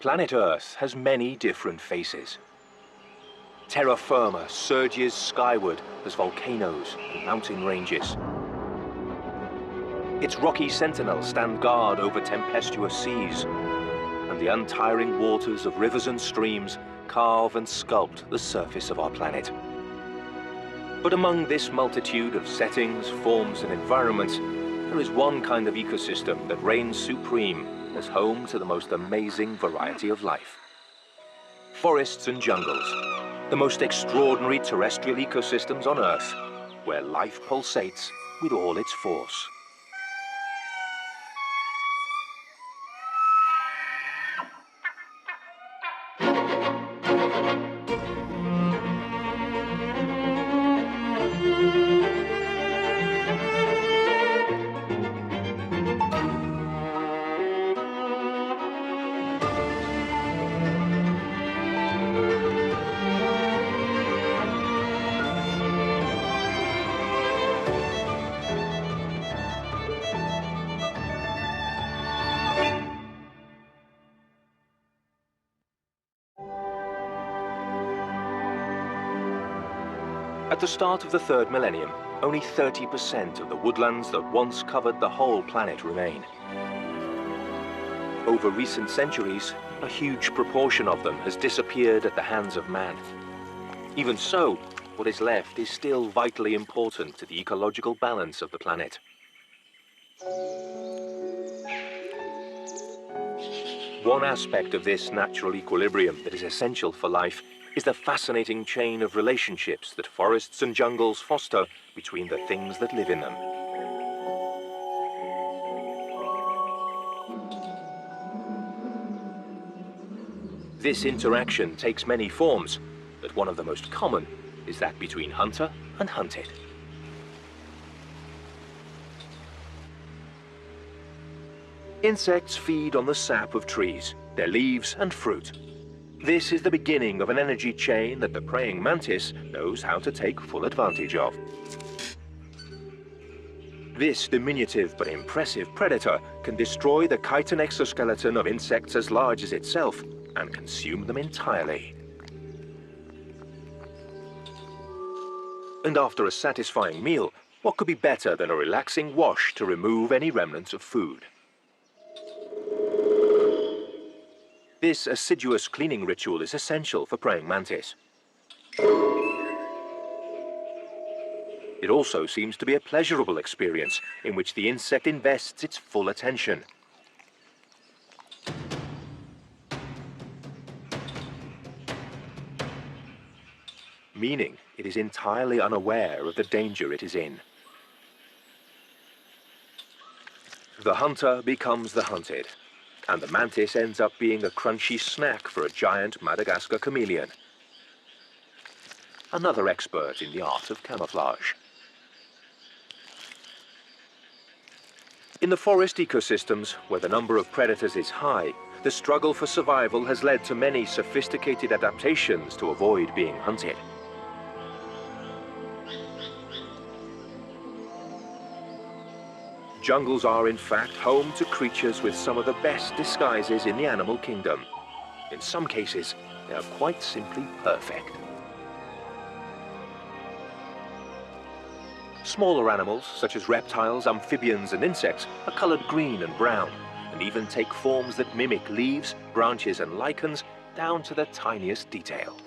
Planet Earth has many different faces. Terra firma surges skyward as volcanoes and mountain ranges. Its rocky sentinels stand guard over tempestuous seas, and the untiring waters of rivers and streams carve and sculpt the surface of our planet. But among this multitude of settings, forms, and environments, there is one kind of ecosystem that reigns supreme as home to the most amazing variety of life. Forests and jungles, the most extraordinary terrestrial ecosystems on Earth, where life pulsates with all its force. At the start of the third millennium, only 30% of the woodlands that once covered the whole planet remain. Over recent centuries, a huge proportion of them has disappeared at the hands of man. Even so, what is left is still vitally important to the ecological balance of the planet. One aspect of this natural equilibrium that is essential for life is the fascinating chain of relationships that forests and jungles foster between the things that live in them. This interaction takes many forms, but one of the most common is that between hunter and hunted. Insects feed on the sap of trees, their leaves and fruit. This is the beginning of an energy chain that the praying mantis knows how to take full advantage of. This diminutive but impressive predator can destroy the chitin exoskeleton of insects as large as itself and consume them entirely. And after a satisfying meal, what could be better than a relaxing wash to remove any remnants of food? This assiduous cleaning ritual is essential for praying mantis. It also seems to be a pleasurable experience in which the insect invests its full attention. Meaning it is entirely unaware of the danger it is in. The hunter becomes the hunted, and the mantis ends up being a crunchy snack for a giant Madagascar chameleon. Another expert in the art of camouflage. In the forest ecosystems, where the number of predators is high, the struggle for survival has led to many sophisticated adaptations to avoid being hunted. Jungles are, in fact, home to creatures with some of the best disguises in the animal kingdom. In some cases, they are quite simply perfect. Smaller animals, such as reptiles, amphibians, and insects, are colored green and brown, and even take forms that mimic leaves, branches, and lichens down to the tiniest detail.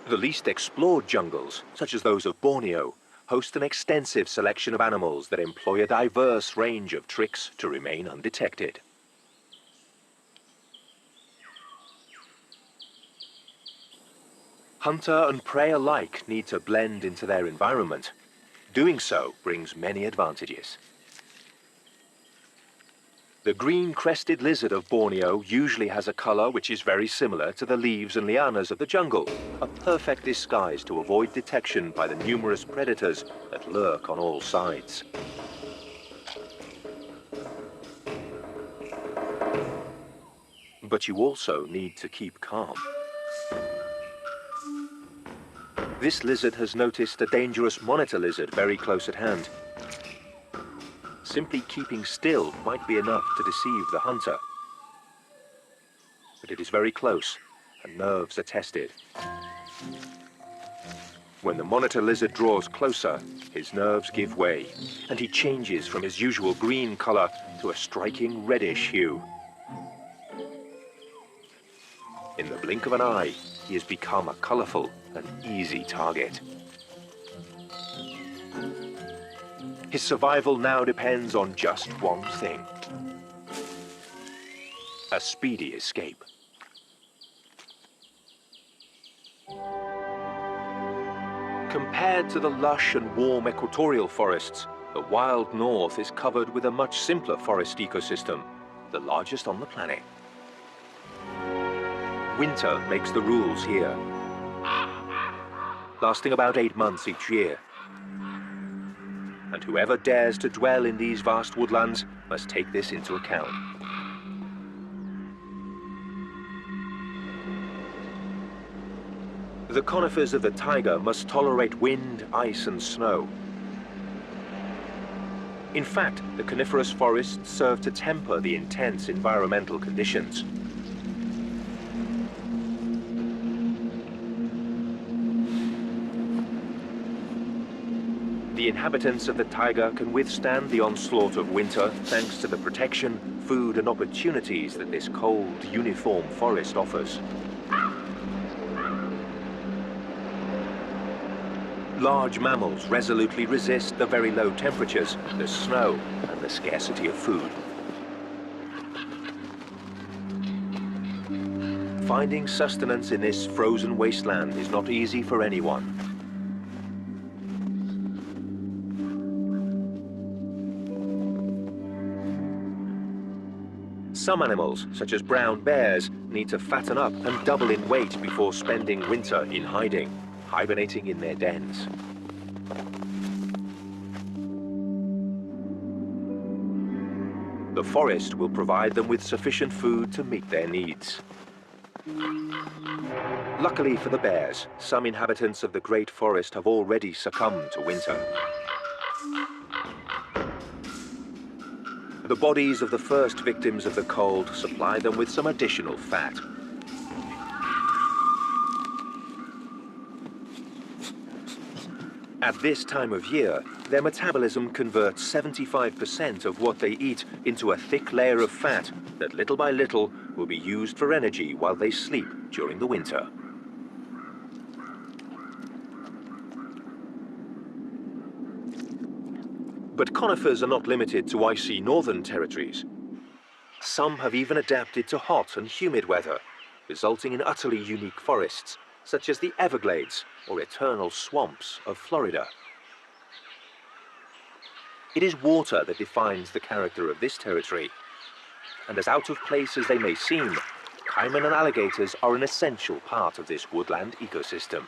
The least explored jungles, such as those of Borneo, host an extensive selection of animals that employ a diverse range of tricks to remain undetected. Hunter and prey alike need to blend into their environment. Doing so brings many advantages. The green-crested lizard of Borneo usually has a color which is very similar to the leaves and lianas of the jungle, a perfect disguise to avoid detection by the numerous predators that lurk on all sides. But you also need to keep calm. This lizard has noticed a dangerous monitor lizard very close at hand. Simply keeping still might be enough to deceive the hunter. but it is very close, and nerves are tested. When the monitor lizard draws closer, his nerves give way, and he changes from his usual green color to a striking reddish hue. In the blink of an eye, he has become a colorful and easy target. His survival now depends on just one thing: a speedy escape. Compared to the lush and warm equatorial forests, the wild north is covered with a much simpler forest ecosystem, the largest on the planet. Winter makes the rules here, lasting about 8 months each year. And whoever dares to dwell in these vast woodlands must take this into account. The conifers of the taiga must tolerate wind, ice, and snow. In fact, the coniferous forests serve to temper the intense environmental conditions. The inhabitants of the taiga can withstand the onslaught of winter thanks to the protection, food, and opportunities that this cold, uniform forest offers. Large mammals resolutely resist the very low temperatures, the snow, and the scarcity of food. Finding sustenance in this frozen wasteland is not easy for anyone. Some animals, such as brown bears, need to fatten up and double in weight before spending winter in hiding, hibernating in their dens. The forest will provide them with sufficient food to meet their needs. Luckily for the bears, some inhabitants of the great forest have already succumbed to winter. The bodies of the first victims of the cold supply them with some additional fat. At this time of year, their metabolism converts 75% of what they eat into a thick layer of fat that little by little will be used for energy while they sleep during the winter. But conifers are not limited to icy northern territories. Some have even adapted to hot and humid weather, resulting in utterly unique forests, such as the Everglades or eternal swamps of Florida. It is water that defines the character of this territory, and as out of place as they may seem, caiman and alligators are an essential part of this woodland ecosystem.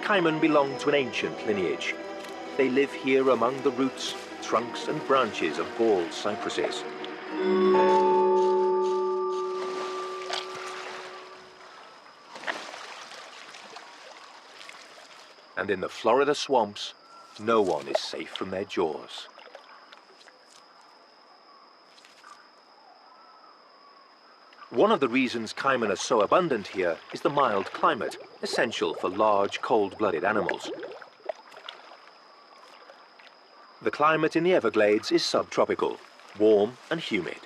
Caiman belong to an ancient lineage. They live here among the roots, trunks, and branches of bald cypresses. And in the Florida swamps, no one is safe from their jaws. One of the reasons caiman are so abundant here is the mild climate, essential for large, cold-blooded animals. The climate in the Everglades is subtropical, warm and humid.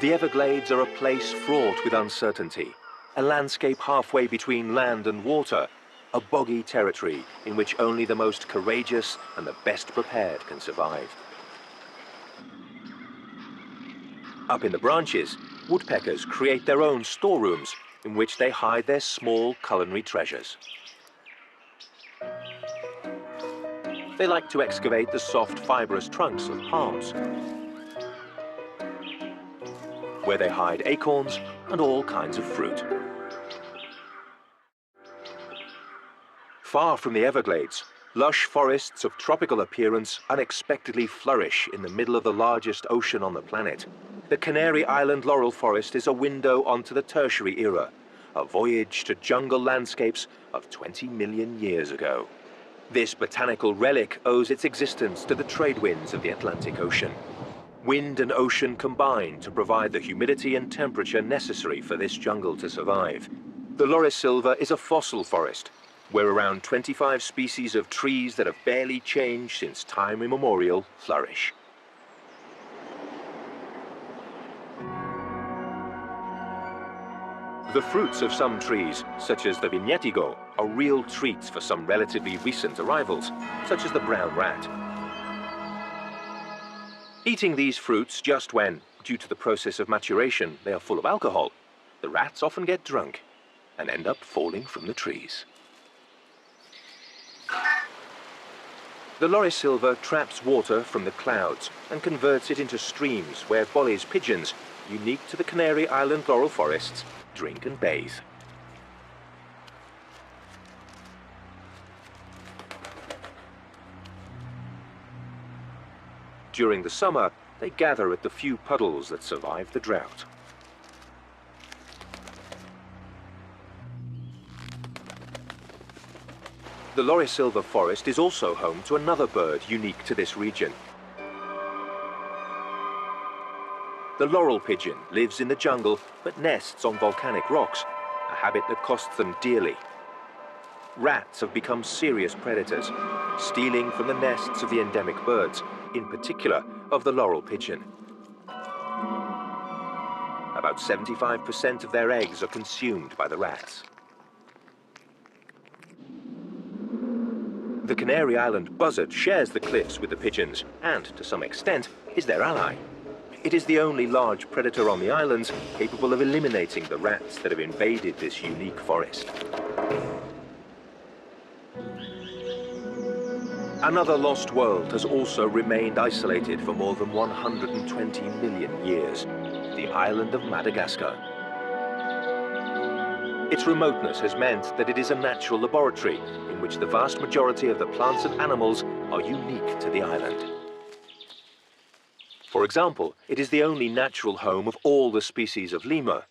The Everglades are a place fraught with uncertainty, a landscape halfway between land and water, a boggy territory in which only the most courageous and the best prepared can survive. Up in the branches, woodpeckers create their own storerooms in which they hide their small culinary treasures. They like to excavate the soft, fibrous trunks of palms, where they hide acorns and all kinds of fruit. Far from the Everglades, lush forests of tropical appearance unexpectedly flourish in the middle of the largest ocean on the planet. The Canary Island laurel forest is a window onto the Tertiary era, a voyage to jungle landscapes of 20 million years ago. This botanical relic owes its existence to the trade winds of the Atlantic Ocean. Wind and ocean combine to provide the humidity and temperature necessary for this jungle to survive. The Laurisilva is a fossil forest, where around 25 species of trees that have barely changed since time immemorial flourish. The fruits of some trees, such as the vignettigo, are real treats for some relatively recent arrivals, such as the brown rat. Eating these fruits just when, due to the process of maturation, they are full of alcohol, the rats often get drunk and end up falling from the trees. The Laurisilva traps water from the clouds and converts it into streams where Bolle's pigeons, unique to the Canary Island laurel forests, drink and bathe. During the summer, they gather at the few puddles that survive the drought. The Laurisilva forest is also home to another bird unique to this region. The laurel pigeon lives in the jungle but nests on volcanic rocks, a habit that costs them dearly. Rats have become serious predators, stealing from the nests of the endemic birds, in particular of the laurel pigeon. About 75% of their eggs are consumed by the rats. The Canary Island buzzard shares the cliffs with the pigeons and, to some extent, is their ally. It is the only large predator on the islands capable of eliminating the rats that have invaded this unique forest. Another lost world has also remained isolated for more than 120 million years, the island of Madagascar. Its remoteness has meant that it is a natural laboratory in which the vast majority of the plants and animals are unique to the island. For example, it is the only natural home of all the species of lemur.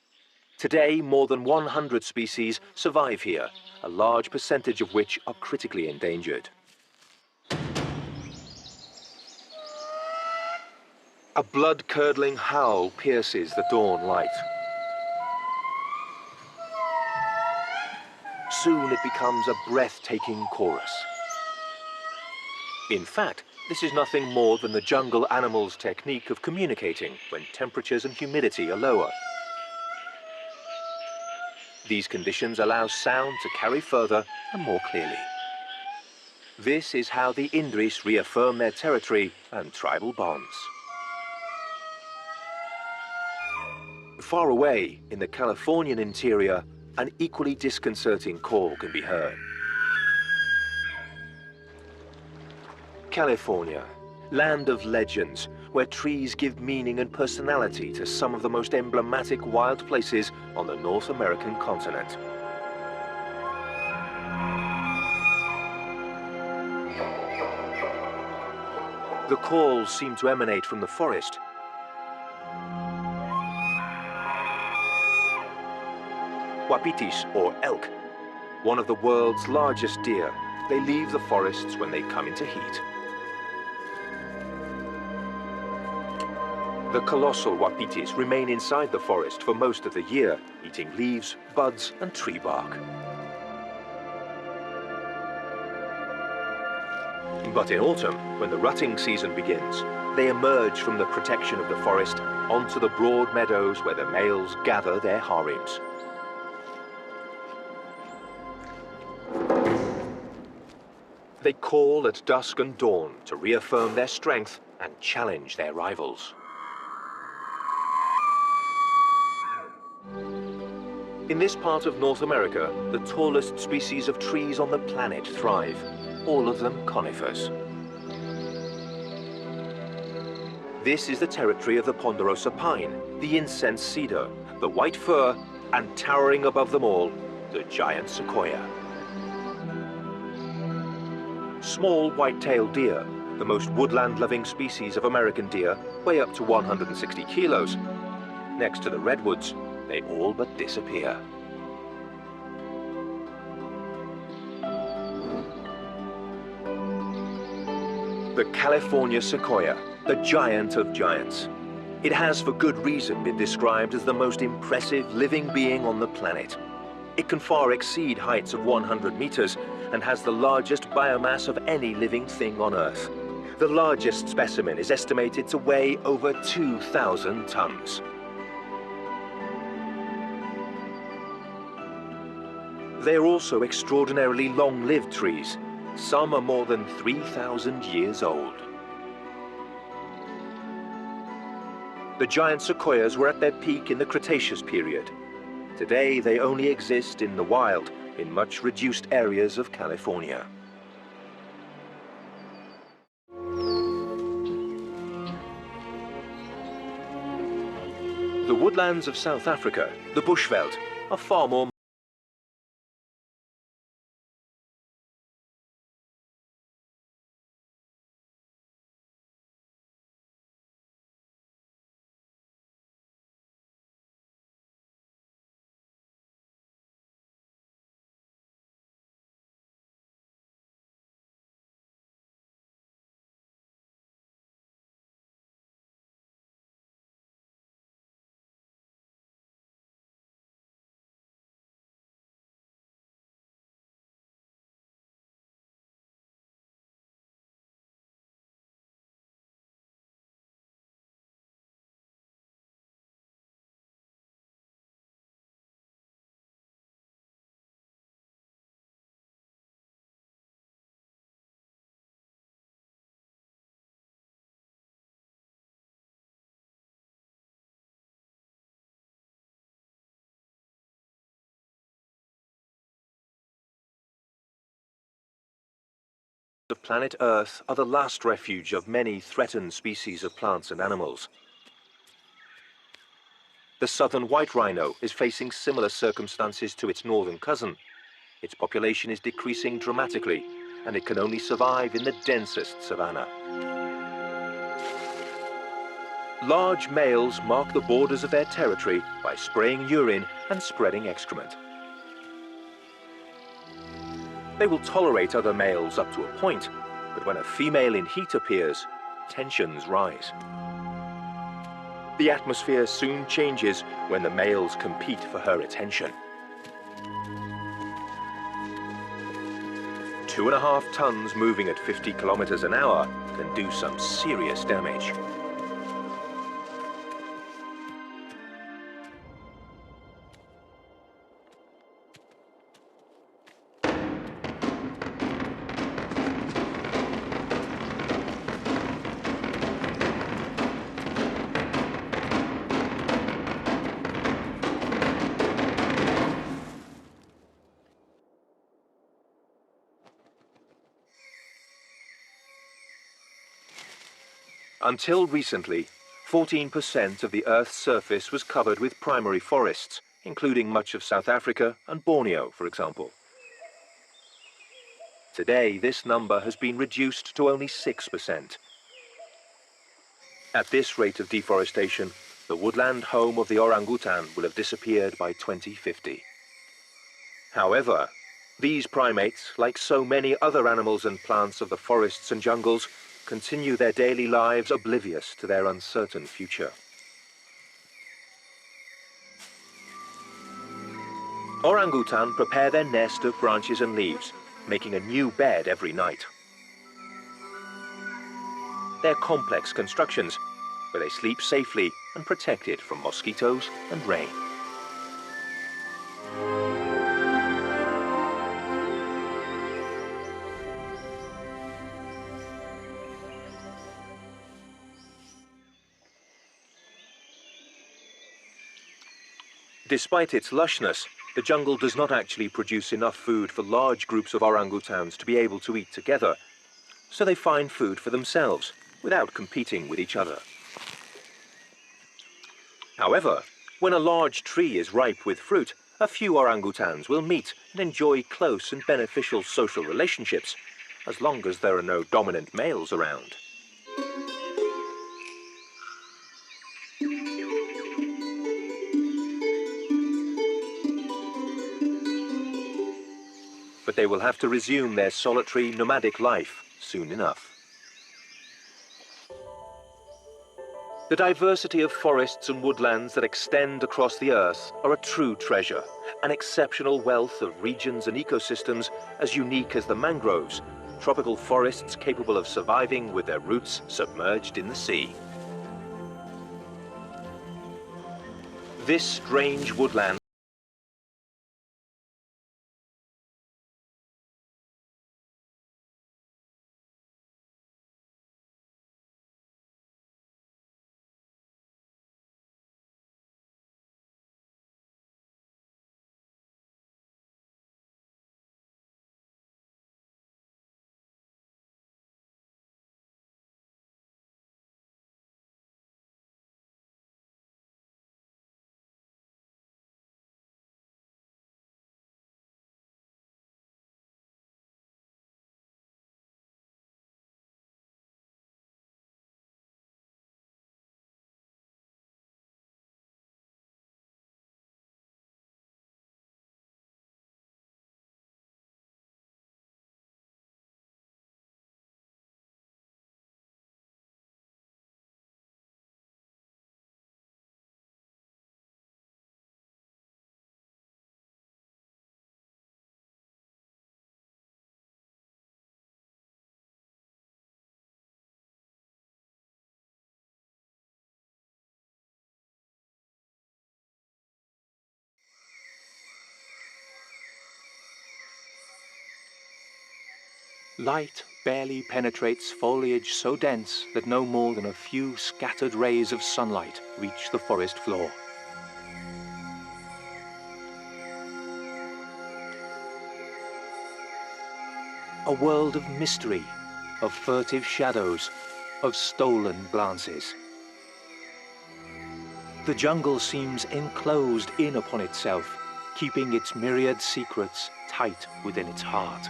Today, more than 100 species survive here, a large percentage of which are critically endangered. A blood-curdling howl pierces the dawn light. Soon it becomes a breathtaking chorus. In fact, this is nothing more than the jungle animal's technique of communicating when temperatures and humidity are lower. These conditions allow sound to carry further and more clearly. This is how the Indris reaffirm their territory and tribal bonds. Far away, in the Californian interior, an equally disconcerting call can be heard. California, land of legends, where trees give meaning and personality to some of the most emblematic wild places on the North American continent. The calls seem to emanate from the forest. Wapitis, or elk, one of the world's largest deer, they leave the forests when they come into heat. The colossal wapitis remain inside the forest for most of the year, eating leaves, buds, and tree bark. But in autumn, when the rutting season begins, they emerge from the protection of the forest onto the broad meadows where the males gather their harems. They call at dusk and dawn to reaffirm their strength and challenge their rivals. In this part of North America, the tallest species of trees on the planet thrive, all of them conifers. This is the territory of the ponderosa pine, the incense cedar, the white fir, and towering above them all, the giant sequoia. Small white-tailed deer, the most woodland-loving species of American deer, weigh up to 160 kilos. Next to the redwoods, they all but disappear. The California sequoia, the giant of giants. It has for good reason been described as the most impressive living being on the planet. It can far exceed heights of 100 meters and has the largest biomass of any living thing on Earth. The largest specimen is estimated to weigh over 2,000 tons. They are also extraordinarily long-lived trees. Some are more than 3,000 years old. The giant sequoias were at their peak in the Cretaceous period. Today, they only exist in the wild, in much reduced areas of California. The woodlands of South Africa, the Bushveld, are far more of planet Earth are the last refuge of many threatened species of plants and animals. The southern white rhino is facing similar circumstances to its northern cousin. Its population is decreasing dramatically, and it can only survive in the densest savanna. Large males mark the borders of their territory by spraying urine and spreading excrement. They will tolerate other males up to a point, but when a female in heat appears, tensions rise. The atmosphere soon changes when the males compete for her attention. 2.5 tons moving at 50 kilometers an hour can do some serious damage. Until recently, 14% of the Earth's surface was covered with primary forests, including much of South Africa and Borneo, for example. Today, this number has been reduced to only 6%. At this rate of deforestation, the woodland home of the orangutan will have disappeared by 2050. However, these primates, like so many other animals and plants of the forests and jungles, continue their daily lives oblivious to their uncertain future. Orangutan prepare their nest of branches and leaves, making a new bed every night. They're complex constructions, where they sleep safely and protected from mosquitoes and rain. Despite its lushness, the jungle does not actually produce enough food for large groups of orangutans to be able to eat together, so they find food for themselves without competing with each other. However, when a large tree is ripe with fruit, a few orangutans will meet and enjoy close and beneficial social relationships, as long as there are no dominant males around. But they will have to resume their solitary, nomadic life soon enough. The diversity of forests and woodlands that extend across the Earth are a true treasure, an exceptional wealth of regions and ecosystems as unique as the mangroves, tropical forests capable of surviving with their roots submerged in the sea. This strange woodland light barely penetrates foliage so dense that no more than a few scattered rays of sunlight reach the forest floor. A world of mystery, of furtive shadows, of stolen glances. The jungle seems enclosed in upon itself, keeping its myriad secrets tight within its heart.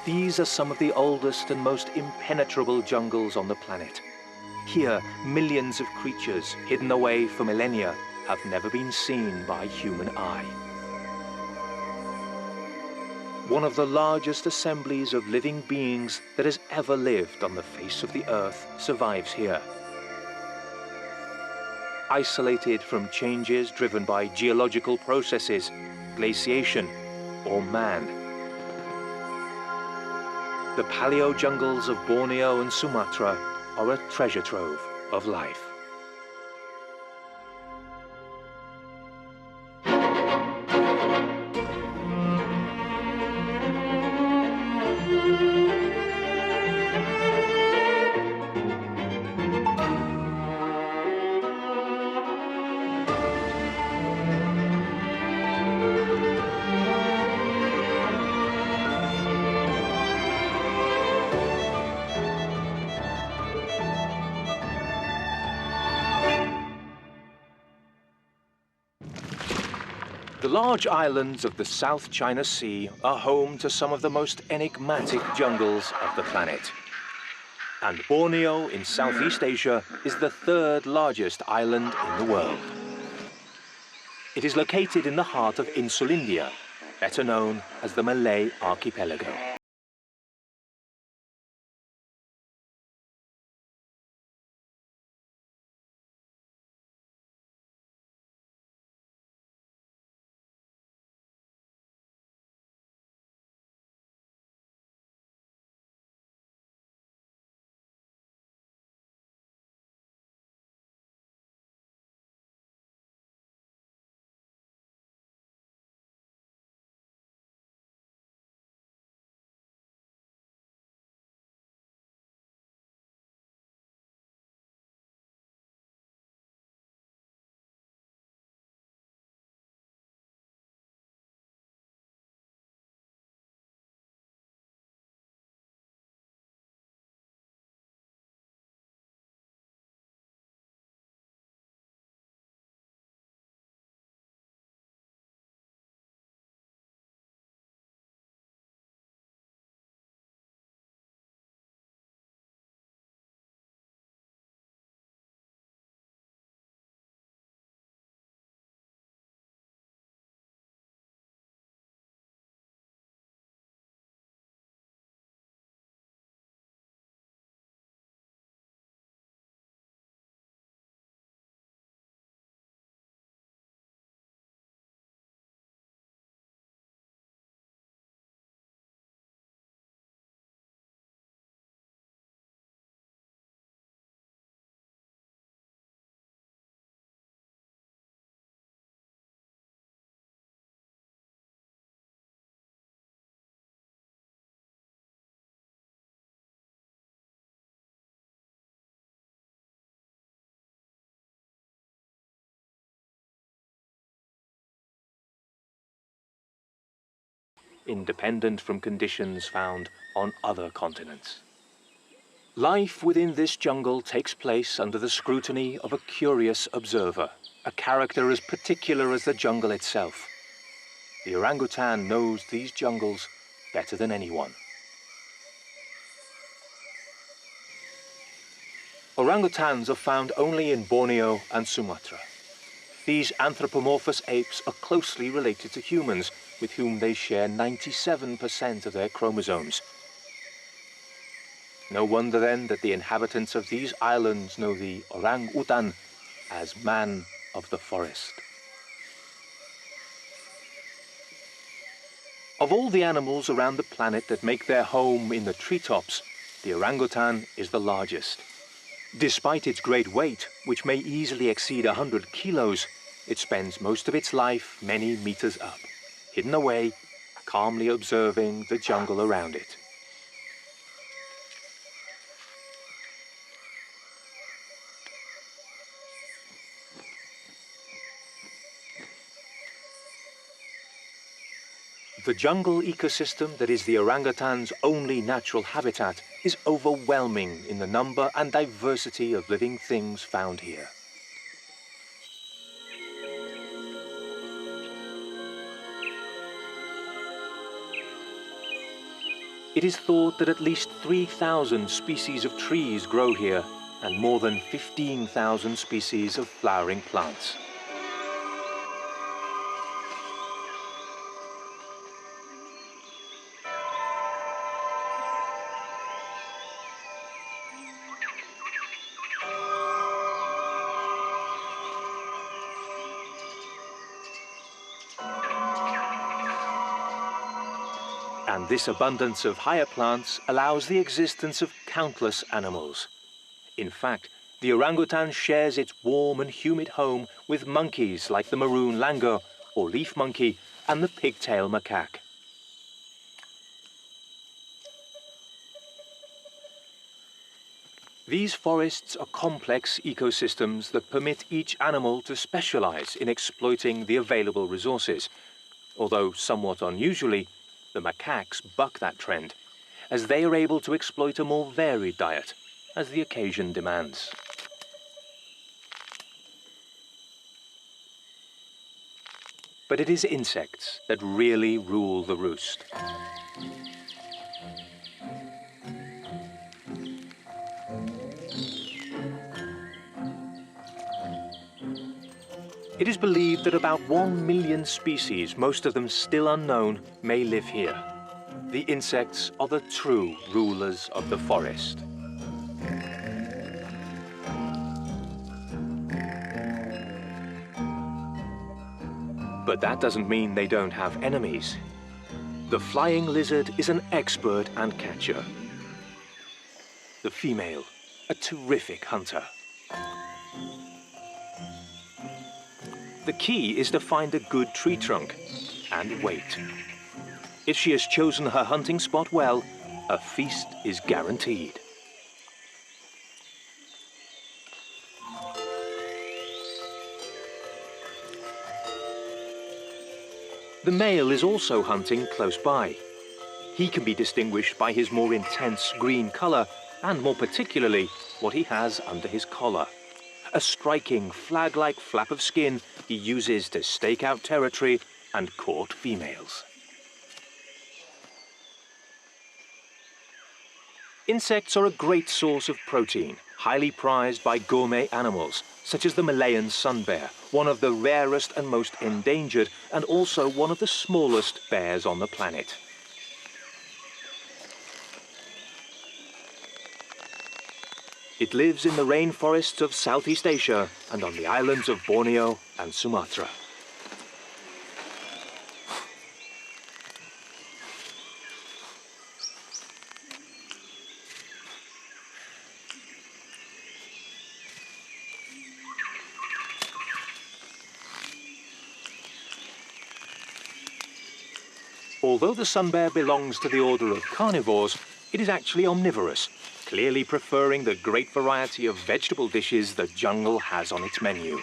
These are some of the oldest and most impenetrable jungles on the planet. Here, millions of creatures hidden away for millennia have never been seen by human eye. One of the largest assemblies of living beings that has ever lived on the face of the Earth survives here. Isolated from changes driven by geological processes, glaciation, or man. The paleo jungles of Borneo and Sumatra are a treasure trove of life. The large islands of the South China Sea are home to some of the most enigmatic jungles of the planet. And Borneo in Southeast Asia is the third largest island in the world. It is located in the heart of Insulindia, better known as the Malay Archipelago. independent from conditions found on other continents. Life within this jungle takes place under the scrutiny of a curious observer, a character as particular as the jungle itself. The orangutan knows these jungles better than anyone. Orangutans are found only in Borneo and Sumatra. These anthropomorphous apes are closely related to humans, with whom they share 97% of their chromosomes. No wonder then that the inhabitants of these islands know the orang-utan as man of the forest. Of all the animals around the planet that make their home in the treetops, the orangutan is the largest. Despite its great weight, which may easily exceed 100 kilos, it spends most of its life many meters up, hidden away, calmly observing the jungle around it. The jungle ecosystem that is the orangutan's only natural habitat is overwhelming in the number and diversity of living things found here. It is thought that at least 3,000 species of trees grow here and more than 15,000 species of flowering plants. And this abundance of higher plants allows the existence of countless animals. In fact, the orangutan shares its warm and humid home with monkeys like the maroon langur or leaf monkey and the pigtail macaque. These forests are complex ecosystems that permit each animal to specialize in exploiting the available resources, although somewhat unusually, the macaques buck that trend, as they are able to exploit a more varied diet, as the occasion demands. But it is insects that really rule the roost. It is believed that about 1 million species, most of them still unknown, may live here. The insects are the true rulers of the forest. But that doesn't mean they don't have enemies. The flying lizard is an expert ant catcher. The female, a terrific hunter. The key is to find a good tree trunk and wait. If she has chosen her hunting spot well, a feast is guaranteed. The male is also hunting close by. He can be distinguished by his more intense green color and more particularly what he has under his collar. A striking flag-like flap of skin he uses to stake out territory and court females. Insects are a great source of protein, highly prized by gourmet animals, such as the Malayan sun bear, one of the rarest and most endangered, and also one of the smallest bears on the planet. It lives in the rainforests of Southeast Asia and on the islands of Borneo and Sumatra. Although the sun bear belongs to the order of carnivores, it is actually omnivorous, clearly preferring the great variety of vegetable dishes the jungle has on its menu.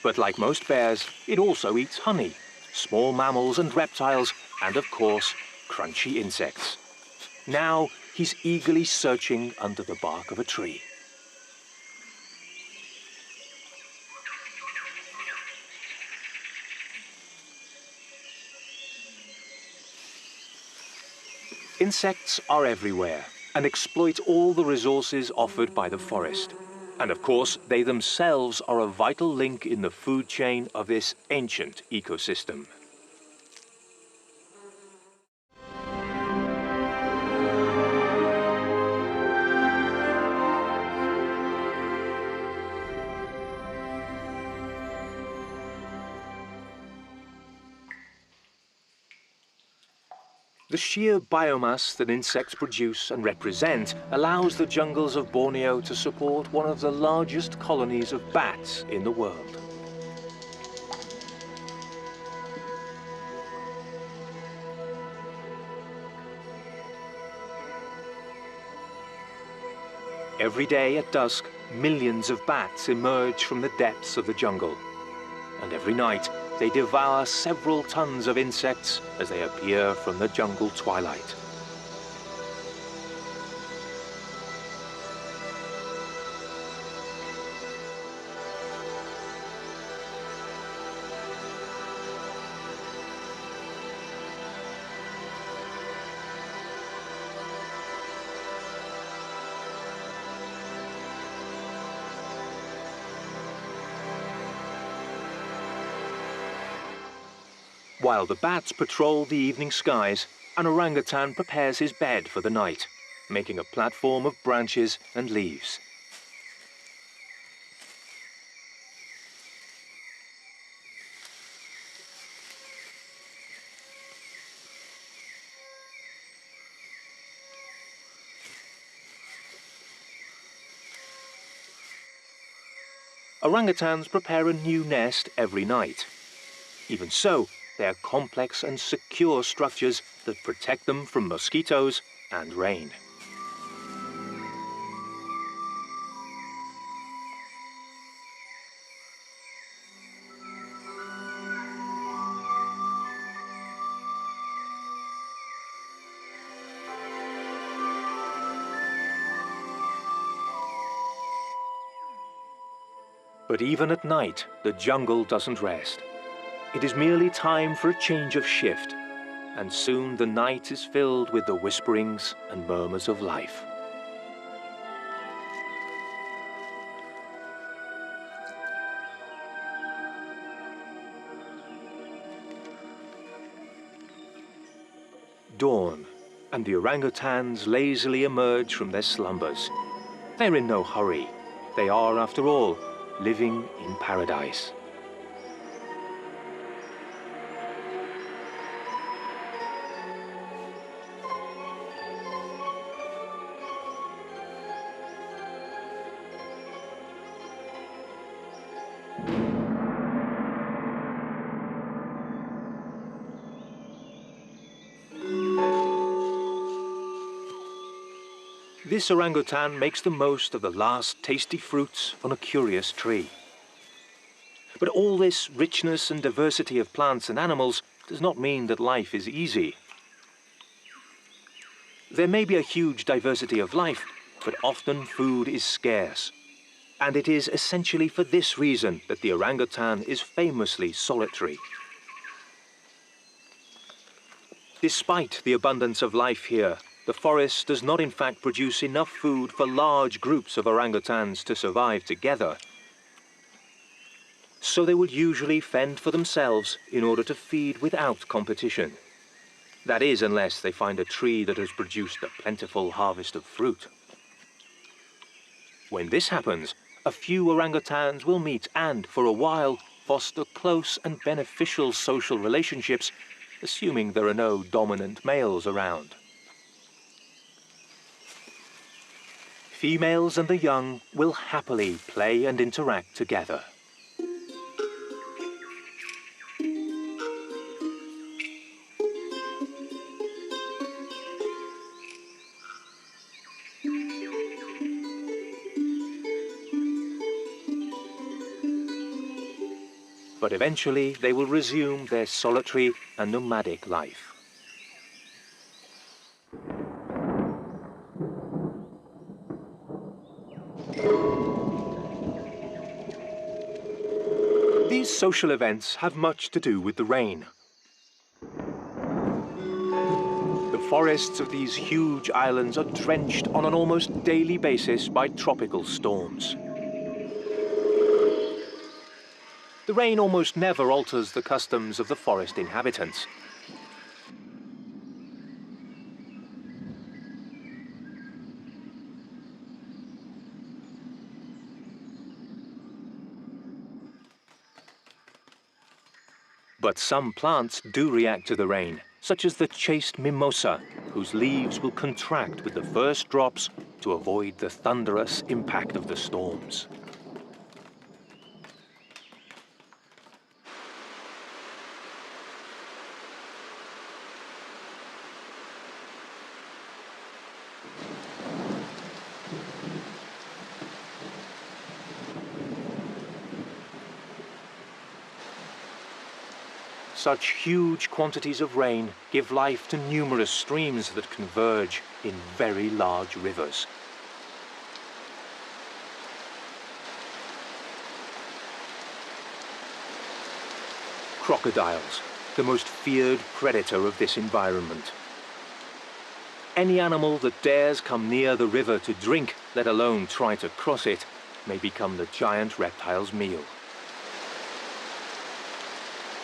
But like most bears, it also eats honey, small mammals and reptiles, and of course, crunchy insects. Now he's eagerly searching under the bark of a tree. Insects are everywhere and exploit all the resources offered by the forest. And of course, they themselves are a vital link in the food chain of this ancient ecosystem. The sheer biomass that insects produce and represent allows the jungles of Borneo to support one of the largest colonies of bats in the world. Every day at dusk, millions of bats emerge from the depths of the jungle. And every night, they devour several tons of insects as they appear from the jungle twilight. While the bats patrol the evening skies, an orangutan prepares his bed for the night, making a platform of branches and leaves. Orangutans prepare a new nest every night. Even so, they are complex and secure structures that protect them from mosquitoes and rain. But even at night, the jungle doesn't rest. It is merely time for a change of shift, and soon the night is filled with the whisperings and murmurs of life. Dawn, and the orangutans lazily emerge from their slumbers. They're in no hurry. They are, after all, living in paradise. This orangutan makes the most of the last tasty fruits on a curious tree. But all this richness and diversity of plants and animals does not mean that life is easy. There may be a huge diversity of life, but often food is scarce. And it is essentially for this reason that the orangutan is famously solitary. Despite the abundance of life here, the forest does not in fact produce enough food for large groups of orangutans to survive together. So they would usually fend for themselves in order to feed without competition. That is, unless they find a tree that has produced a plentiful harvest of fruit. When this happens, a few orangutans will meet and, for a while, foster close and beneficial social relationships, assuming there are no dominant males around. Females and the young will happily play and interact together. but eventually they will resume their solitary and nomadic life. These social events have much to do with the rain. The forests of these huge islands are drenched on an almost daily basis by tropical storms. The rain almost never alters the customs of the forest inhabitants. But some plants do react to the rain, such as the chaste mimosa, whose leaves will contract with the first drops to avoid the thunderous impact of the storms. Such huge quantities of rain give life to numerous streams that converge in very large rivers. Crocodiles, the most feared predator of this environment. Any animal that dares come near the river to drink, let alone try to cross it, may become the giant reptile's meal.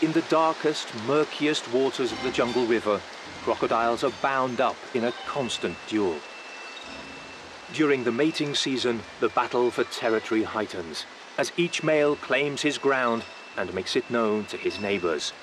In the darkest, murkiest waters of the jungle river, crocodiles are bound up in a constant duel. During the mating season, the battle for territory heightens, as each male claims his ground and makes it known to his neighbors.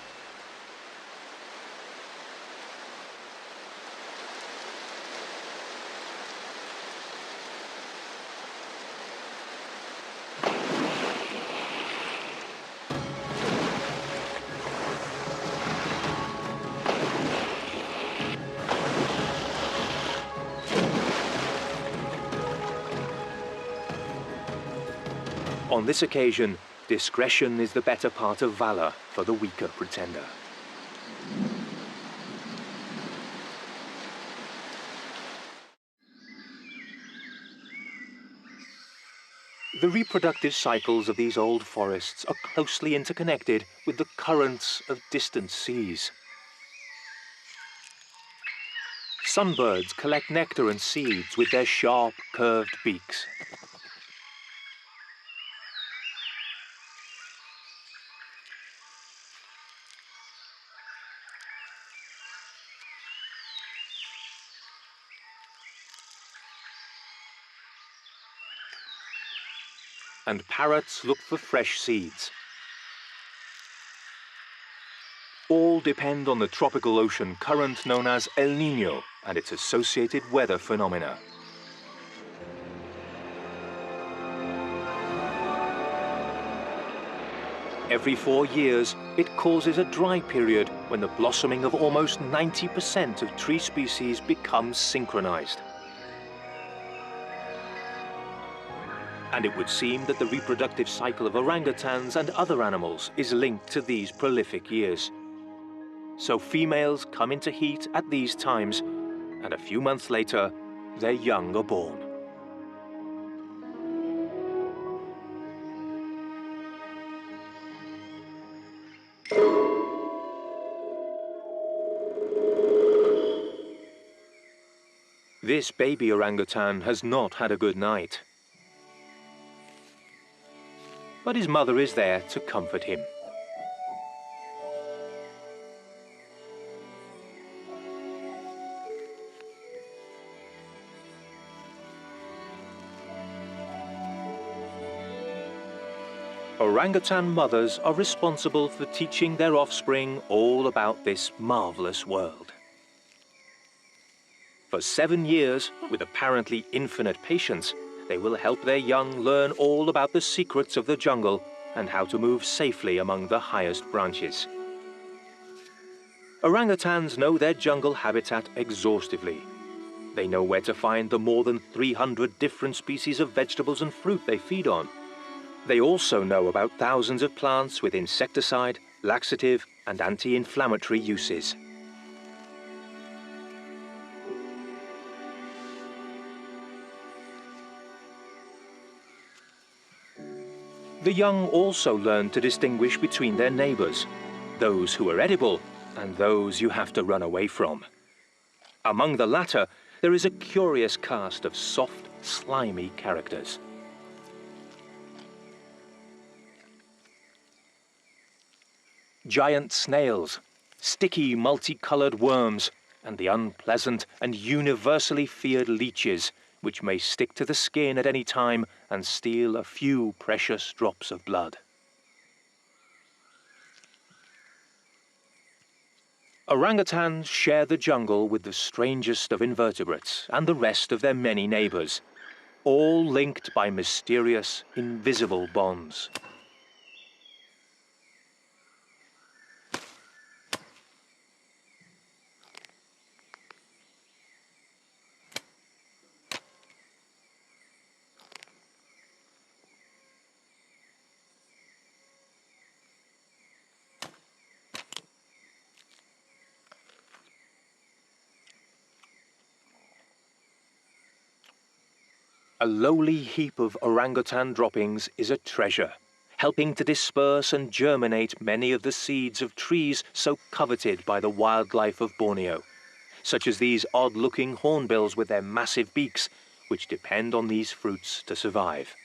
On this occasion, discretion is the better part of valor for the weaker pretender. The reproductive cycles of these old forests are closely interconnected with the currents of distant seas. Sunbirds collect nectar and seeds with their sharp, curved beaks. And parrots look for fresh seeds. All depend on the tropical ocean current known as El Niño and its associated weather phenomena. Every 4 years, it causes a dry period when the blossoming of almost 90% of tree species becomes synchronized. And it would seem that the reproductive cycle of orangutans and other animals is linked to these prolific years. So females come into heat at these times, and a few months later, their young are born. This baby orangutan has not had a good night. But his mother is there to comfort him. Orangutan mothers are responsible for teaching their offspring all about this marvelous world. For 7 years, with apparently infinite patience, they will help their young learn all about the secrets of the jungle and how to move safely among the highest branches. Orangutans know their jungle habitat exhaustively. They know where to find the more than 300 different species of vegetables and fruit they feed on. They also know about thousands of plants with insecticide, laxative, and anti-inflammatory uses. The young also learn to distinguish between their neighbors, those who are edible and those you have to run away from. Among the latter, there is a curious cast of soft, slimy characters. Giant snails, sticky multicolored worms, and the unpleasant and universally feared leeches, which may stick to the skin at any time and steal a few precious drops of blood. Orangutans share the jungle with the strangest of invertebrates and the rest of their many neighbors, all linked by mysterious, invisible bonds. A lowly heap of orangutan droppings is a treasure, helping to disperse and germinate many of the seeds of trees so coveted by the wildlife of Borneo, such as these odd-looking hornbills with their massive beaks, which depend on these fruits to survive.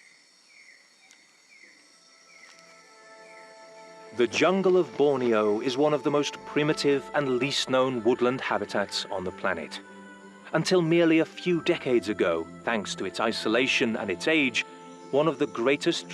The jungle of Borneo is one of the most primitive and least known woodland habitats on the planet. Until merely a few decades ago, thanks to its isolation and its age, one of the greatest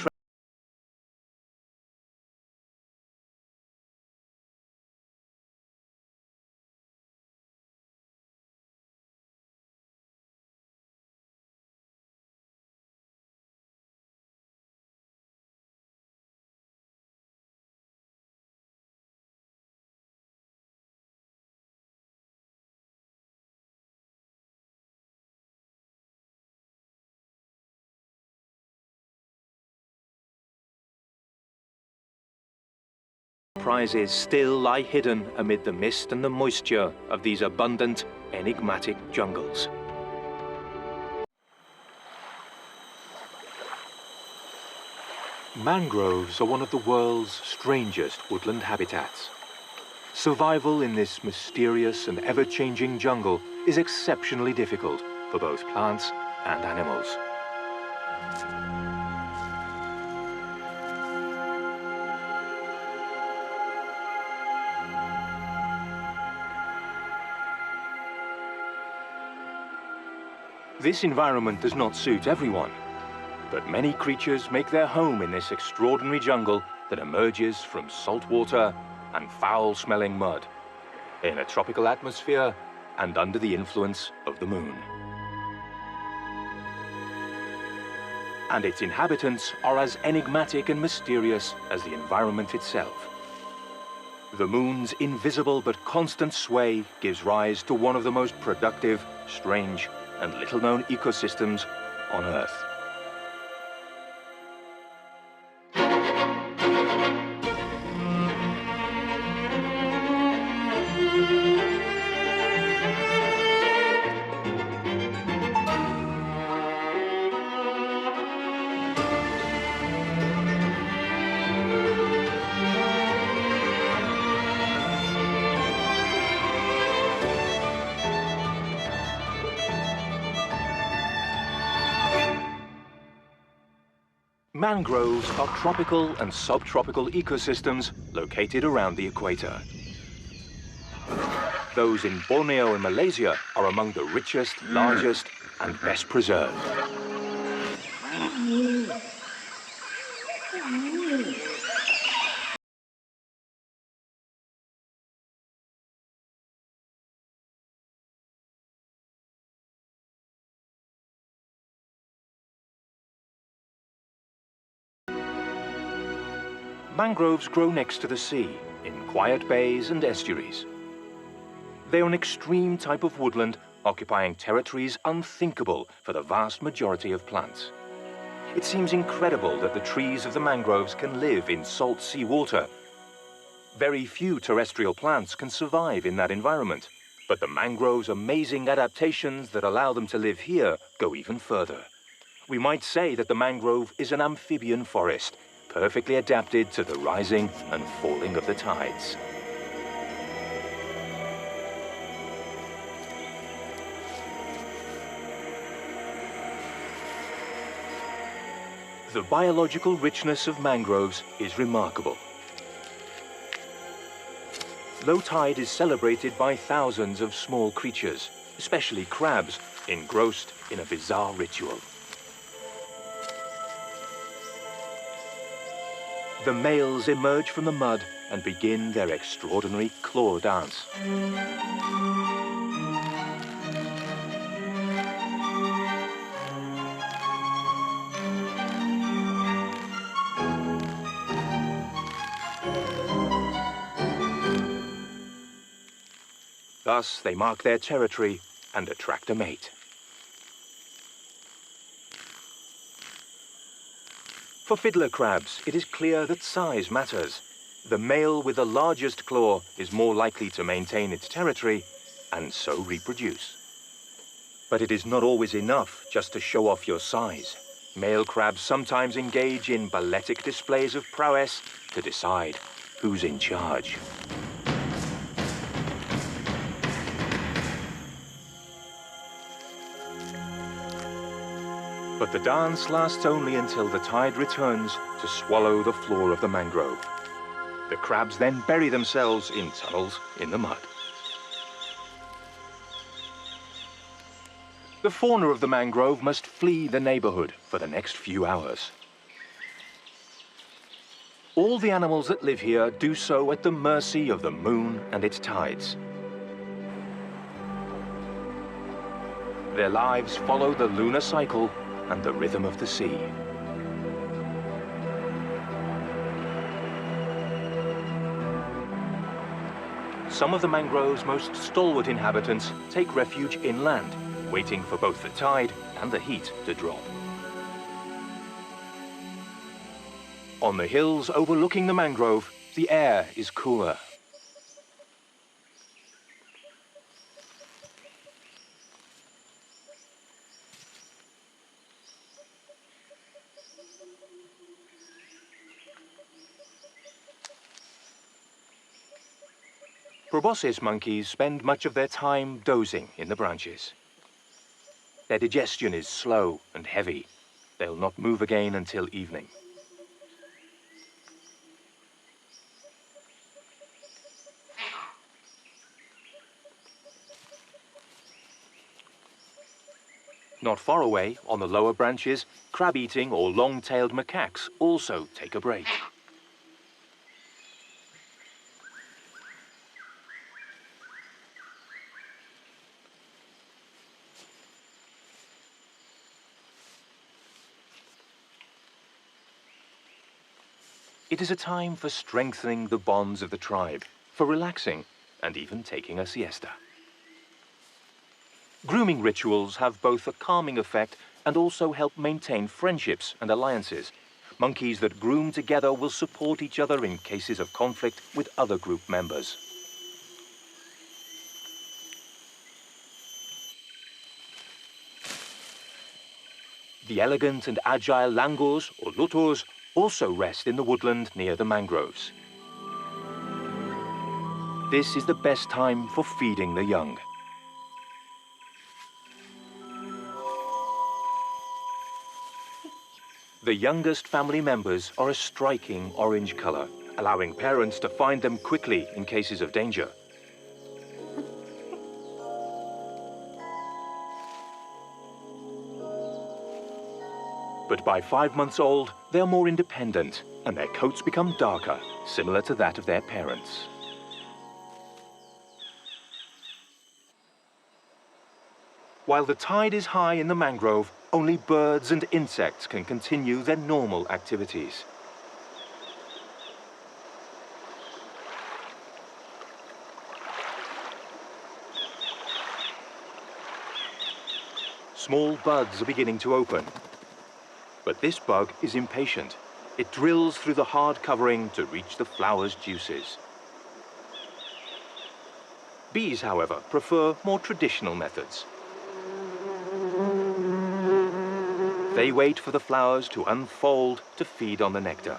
prizes still lie hidden amid the mist and the moisture of these abundant, enigmatic jungles. Mangroves are one of the world's strangest woodland habitats. Survival in this mysterious and ever-changing jungle is exceptionally difficult for both plants and animals. This environment does not suit everyone, but many creatures make their home in this extraordinary jungle that emerges from salt water and foul-smelling mud, in a tropical atmosphere and under the influence of the moon. And its inhabitants are as enigmatic and mysterious as the environment itself. The moon's invisible but constant sway gives rise to one of the most productive, strange, and little-known ecosystems on Earth. Mangroves are tropical and subtropical ecosystems located around the equator. Those in Borneo and Malaysia are among the richest, largest, and best preserved. Mangroves grow next to the sea, in quiet bays and estuaries. They are an extreme type of woodland, occupying territories unthinkable for the vast majority of plants. It seems incredible that the trees of the mangroves can live in salt sea water. Very few terrestrial plants can survive in that environment, but the mangroves' amazing adaptations that allow them to live here go even further. We might say that the mangrove is an amphibian forest, perfectly adapted to the rising and falling of the tides. The biological richness of mangroves is remarkable. Low tide is celebrated by thousands of small creatures, especially crabs, engrossed in a bizarre ritual. The males emerge from the mud and begin their extraordinary claw dance. Thus, they mark their territory and attract a mate. For fiddler crabs, it is clear that size matters. The male with the largest claw is more likely to maintain its territory and so reproduce. But it is not always enough just to show off your size. Male crabs sometimes engage in balletic displays of prowess to decide who's in charge. But the dance lasts only until the tide returns to swallow the floor of the mangrove. The crabs then bury themselves in tunnels in the mud. The fauna of the mangrove must flee the neighborhood for the next few hours. All the animals that live here do so at the mercy of the moon and its tides. Their lives follow the lunar cycle and the rhythm of the sea. Some of the mangrove's most stalwart inhabitants take refuge inland, waiting for both the tide and the heat to drop. On the hills overlooking the mangrove, the air is cooler. Proboscis monkeys spend much of their time dozing in the branches. Their digestion is slow and heavy. They'll not move again until evening. Not far away, on the lower branches, crab-eating or long-tailed macaques also take a break. It is a time for strengthening the bonds of the tribe, for relaxing, and even taking a siesta. Grooming rituals have both a calming effect and also help maintain friendships and alliances. Monkeys that groom together will support each other in cases of conflict with other group members. The elegant and agile langurs, or luturs, also rest in the woodland near the mangroves. This is the best time for feeding the young. The youngest family members are a striking orange color, allowing parents to find them quickly in cases of danger. But by 5 months old, they are more independent, and their coats become darker, similar to that of their parents. While the tide is high in the mangrove, only birds and insects can continue their normal activities. Small buds are beginning to open. But this bug is impatient. It drills through the hard covering to reach the flower's juices. Bees, however, prefer more traditional methods. They wait for the flowers to unfold to feed on the nectar.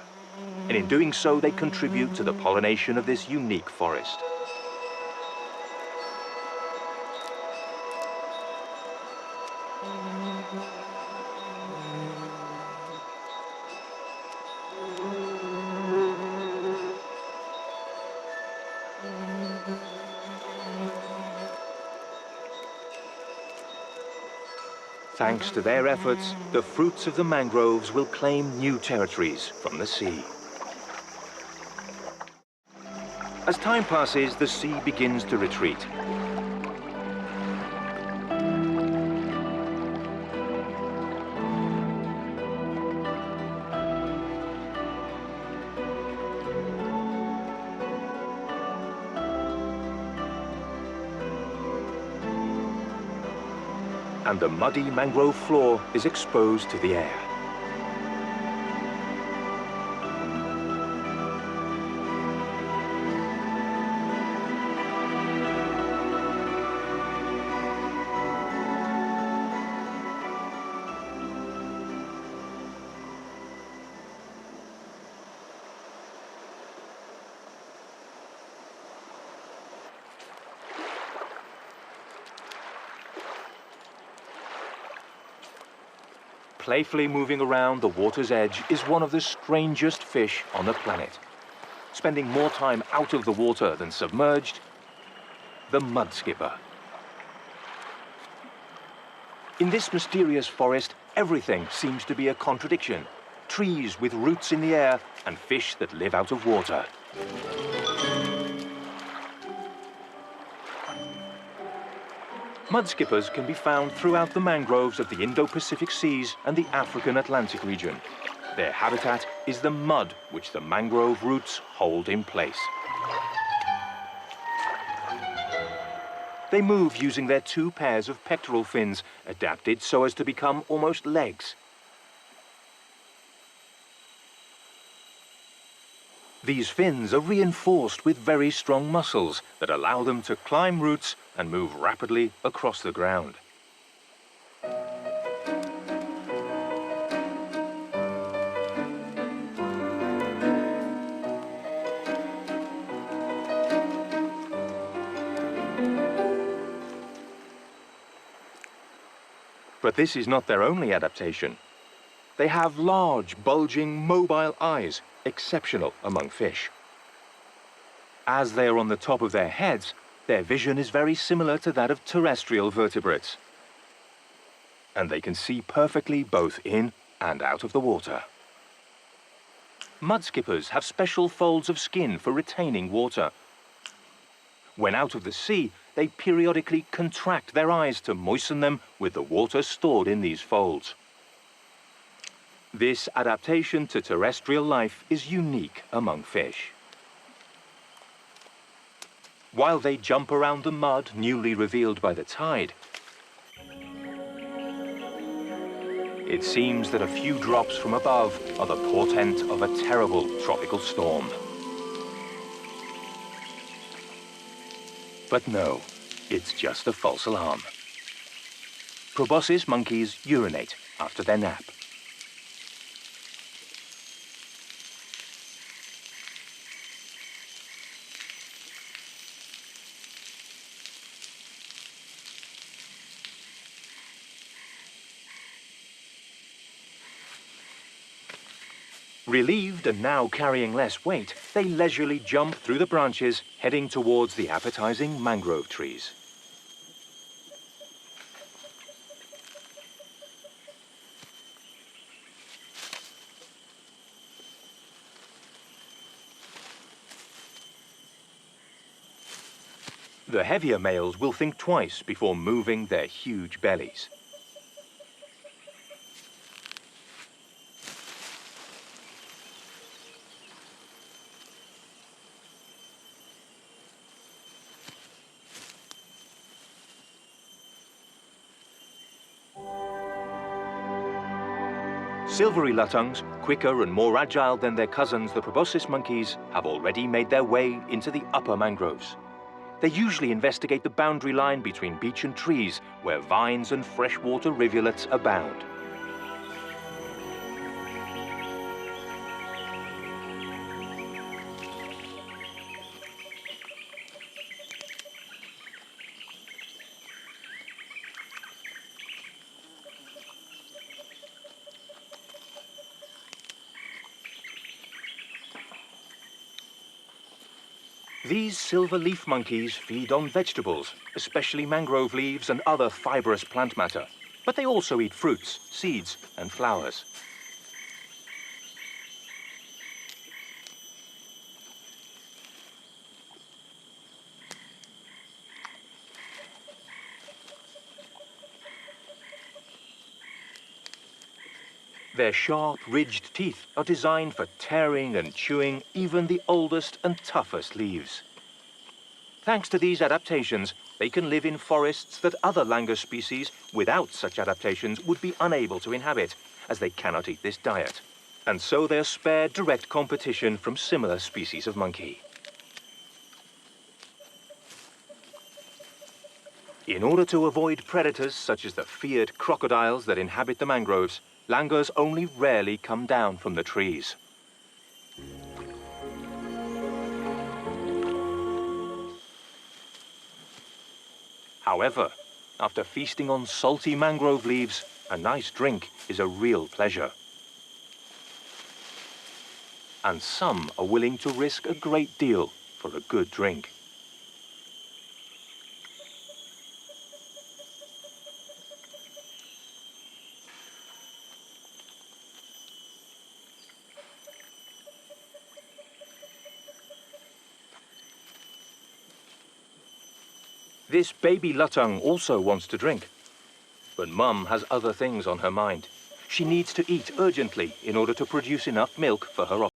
And in doing so, they contribute to the pollination of this unique forest. Thanks to their efforts, the fruits of the mangroves will claim new territories from the sea. As time passes, the sea begins to retreat. And the muddy mangrove floor is exposed to the air. Playfully moving around the water's edge is one of the strangest fish on the planet. Spending more time out of the water than submerged, the mud skipper. In this mysterious forest, everything seems to be a contradiction. Trees with roots in the air and fish that live out of water. Mudskippers can be found throughout the mangroves of the Indo-Pacific Seas and the African Atlantic region. Their habitat is the mud which the mangrove roots hold in place. They move using their two pairs of pectoral fins, adapted so as to become almost legs. These fins are reinforced with very strong muscles that allow them to climb roots and move rapidly across the ground. But this is not their only adaptation. They have large, bulging, mobile eyes, exceptional among fish. As they are on the top of their heads, their vision is very similar to that of terrestrial vertebrates. And they can see perfectly both in and out of the water. Mudskippers have special folds of skin for retaining water. When out of the sea, they periodically contract their eyes to moisten them with the water stored in these folds. This adaptation to terrestrial life is unique among fish. While they jump around the mud newly revealed by the tide, it seems that a few drops from above are the portent of a terrible tropical storm. But no, it's just a false alarm. Proboscis monkeys urinate after their nap. Relieved and now carrying less weight, they leisurely jump through the branches, heading towards the appetizing mangrove trees. The heavier males will think twice before moving their huge bellies. silvery lutungs, quicker and more agile than their cousins, the proboscis monkeys, have already made their way into the upper mangroves. They usually investigate the boundary line between beach and trees, where vines and freshwater rivulets abound. These silver leaf monkeys feed on vegetables, especially mangrove leaves and other fibrous plant matter. But they also eat fruits, seeds, and flowers. Their sharp, ridged teeth are designed for tearing and chewing even the oldest and toughest leaves. Thanks to these adaptations, they can live in forests that other langur species without such adaptations would be unable to inhabit, as they cannot eat this diet. And so they're spared direct competition from similar species of monkey. In order to avoid predators such as the feared crocodiles that inhabit the mangroves, langurs only rarely come down from the trees. However, after feasting on salty mangrove leaves, a nice drink is a real pleasure. And some are willing to risk a great deal for a good drink. This baby lutung also wants to drink. But Mum has other things on her mind. She needs to eat urgently in order to produce enough milk for her offspring.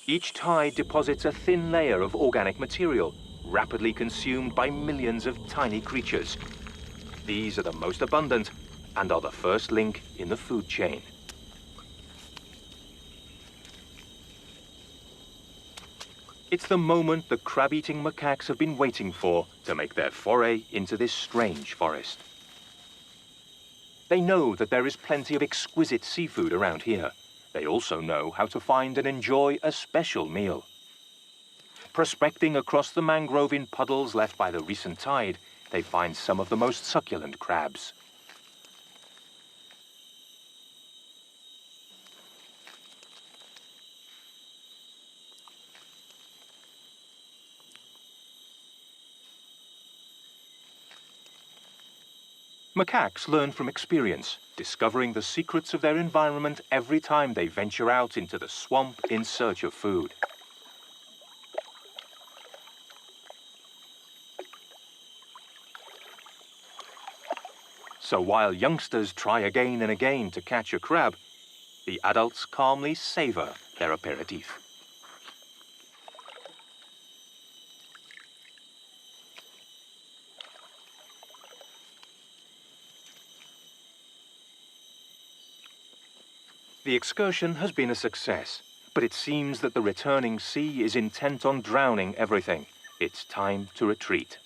Each tide deposits a thin layer of organic material, rapidly consumed by millions of tiny creatures. These are the most abundant and are the first link in the food chain. It's the moment the crab-eating macaques have been waiting for to make their foray into this strange forest. They know that there is plenty of exquisite seafood around here. They also know how to find and enjoy a special meal. Prospecting across the mangrove in puddles left by the recent tide, they find some of the most succulent crabs. Macaques learn from experience, discovering the secrets of their environment every time they venture out into the swamp in search of food. So while youngsters try again and again to catch a crab, the adults calmly savor their aperitif. The excursion has been a success, but it seems that the returning sea is intent on drowning everything. It's time to retreat.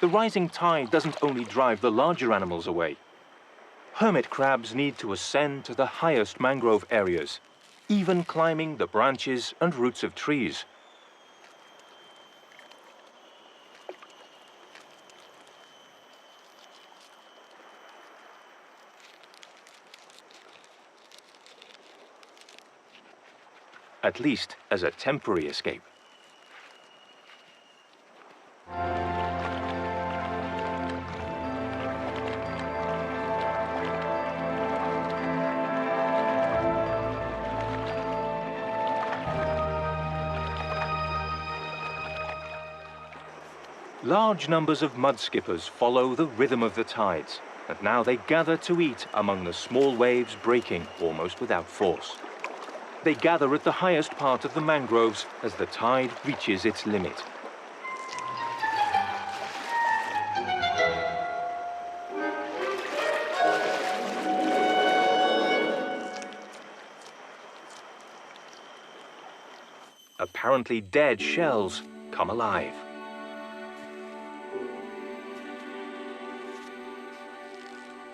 The rising tide doesn't only drive the larger animals away. Hermit crabs need to ascend to the highest mangrove areas, even climbing the branches and roots of trees. At least as a temporary escape. Large numbers of mudskippers follow the rhythm of the tides, and now they gather to eat among the small waves breaking almost without force. They gather at the highest part of the mangroves as the tide reaches its limit. Apparently dead shells come alive.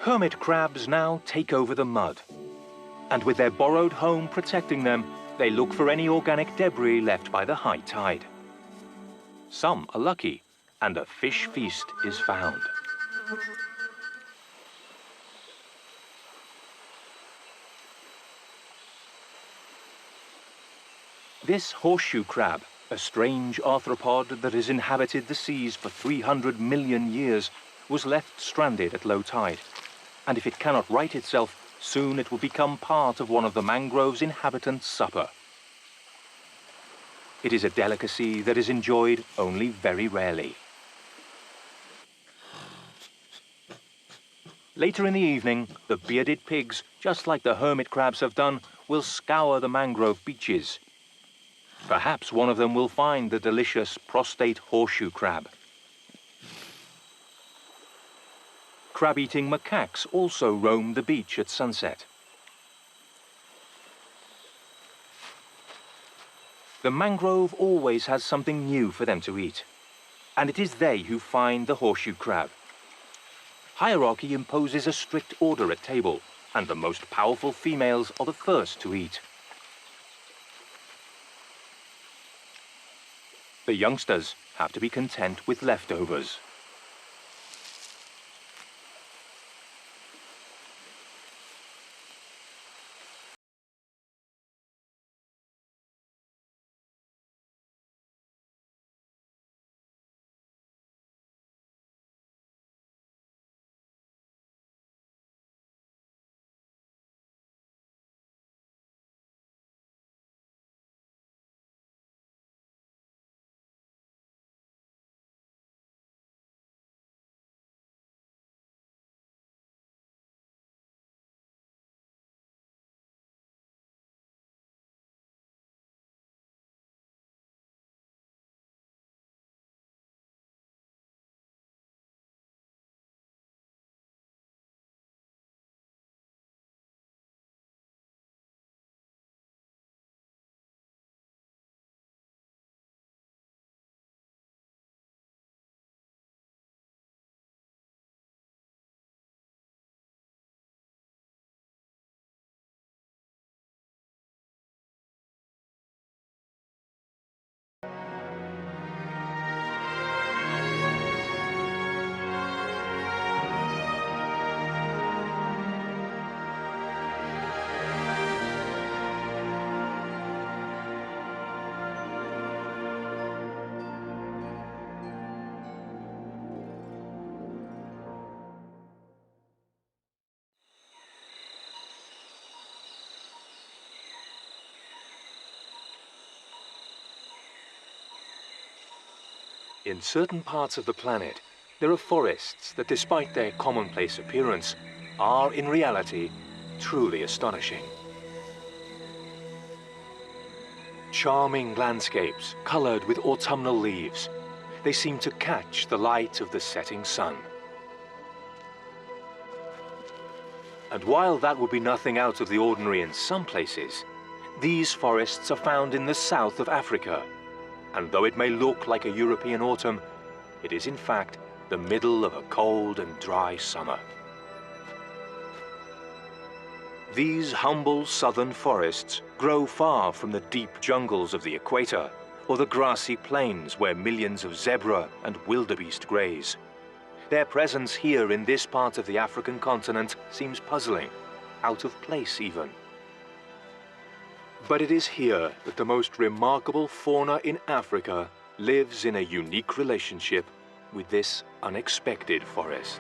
Hermit crabs now take over the mud. And with their borrowed home protecting them, they look for any organic debris left by the high tide. Some are lucky, and a fish feast is found. This horseshoe crab, a strange arthropod that has inhabited the seas for 300 million years, was left stranded at low tide. And if it cannot right itself, soon it will become part of one of the mangrove's inhabitants' supper. It is a delicacy that is enjoyed only very rarely. Later in the evening, the bearded pigs, just like the hermit crabs have done, will scour the mangrove beaches. Perhaps one of them will find the delicious prostate horseshoe crab. Crab-eating macaques also roam the beach at sunset. The mangrove always has something new for them to eat, and it is they who find the horseshoe crab. Hierarchy imposes a strict order at table, and the most powerful females are the first to eat. The youngsters have to be content with leftovers. In certain parts of the planet, there are forests that, despite their commonplace appearance, are in reality truly astonishing. Charming landscapes colored with autumnal leaves, they seem to catch the light of the setting sun. And while that would be nothing out of the ordinary in some places, these forests are found in the south of Africa. And though it may look like a European autumn, it is in fact the middle of a cold and dry summer. These humble southern forests grow far from the deep jungles of the equator or the grassy plains where millions of zebra and wildebeest graze. Their presence here in this part of the African continent seems puzzling, out of place even. But it is here that the most remarkable fauna in Africa lives in a unique relationship with this unexpected forest.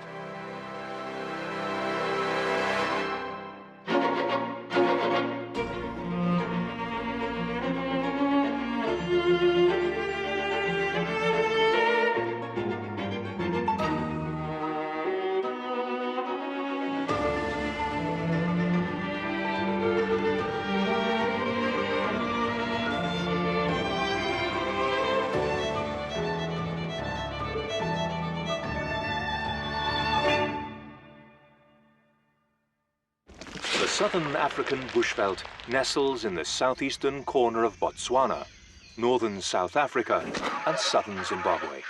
The southern African bushveld nestles in the southeastern corner of Botswana, northern South Africa, and southern Zimbabwe.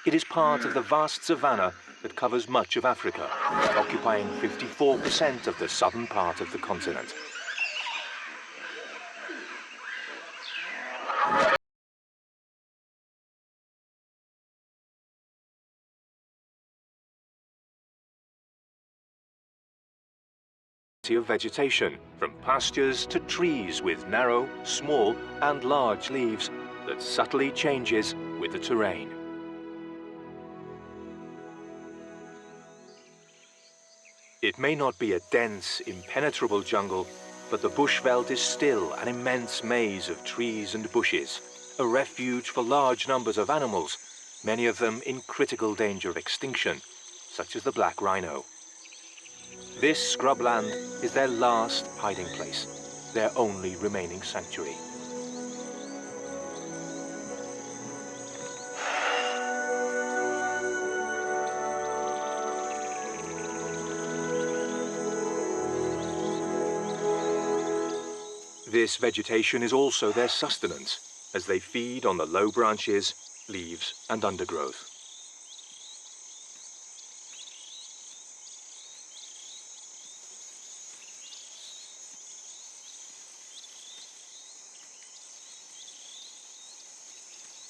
It is part of the vast savanna that covers much of Africa, occupying 54% of the southern part of the continent. Of vegetation, from pastures to trees with narrow, small, and large leaves that subtly changes with the terrain. It may not be a dense, impenetrable jungle, but the bushveld is still an immense maze of trees and bushes, a refuge for large numbers of animals, many of them in critical danger of extinction, such as the black rhino. This scrubland is their last hiding place, their only remaining sanctuary. This vegetation is also their sustenance, as they feed on the low branches, leaves, and undergrowth.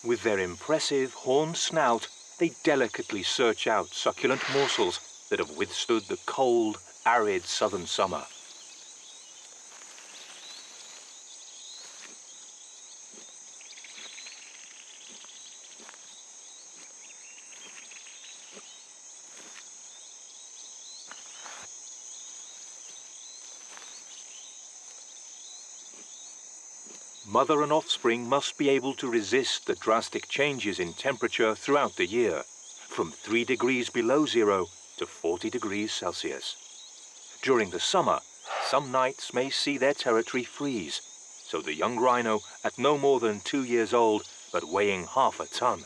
With their impressive horned snout, they delicately search out succulent morsels that have withstood the cold, arid southern summer. Mother and offspring must be able to resist the drastic changes in temperature throughout the year, from 3 degrees below zero to 40 degrees Celsius. During the summer, some nights may see their territory freeze, so the young rhino, at no more than 2 years old, but weighing half a ton,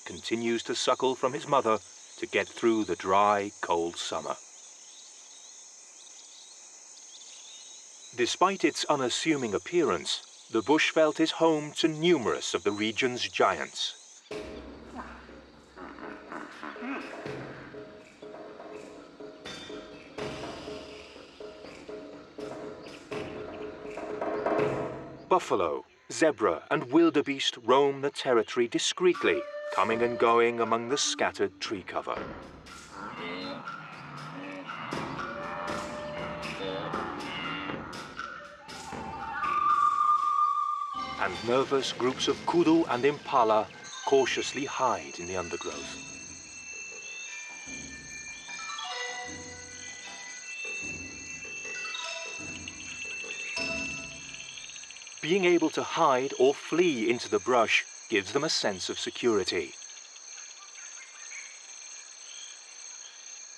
continues to suckle from his mother to get through the dry, cold summer. Despite its unassuming appearance, the bushveld is home to numerous of the region's giants. Buffalo, zebra, and wildebeest roam the territory discreetly, coming and going among the scattered tree cover. And nervous groups of kudu and impala cautiously hide in the undergrowth. Being able to hide or flee into the brush gives them a sense of security,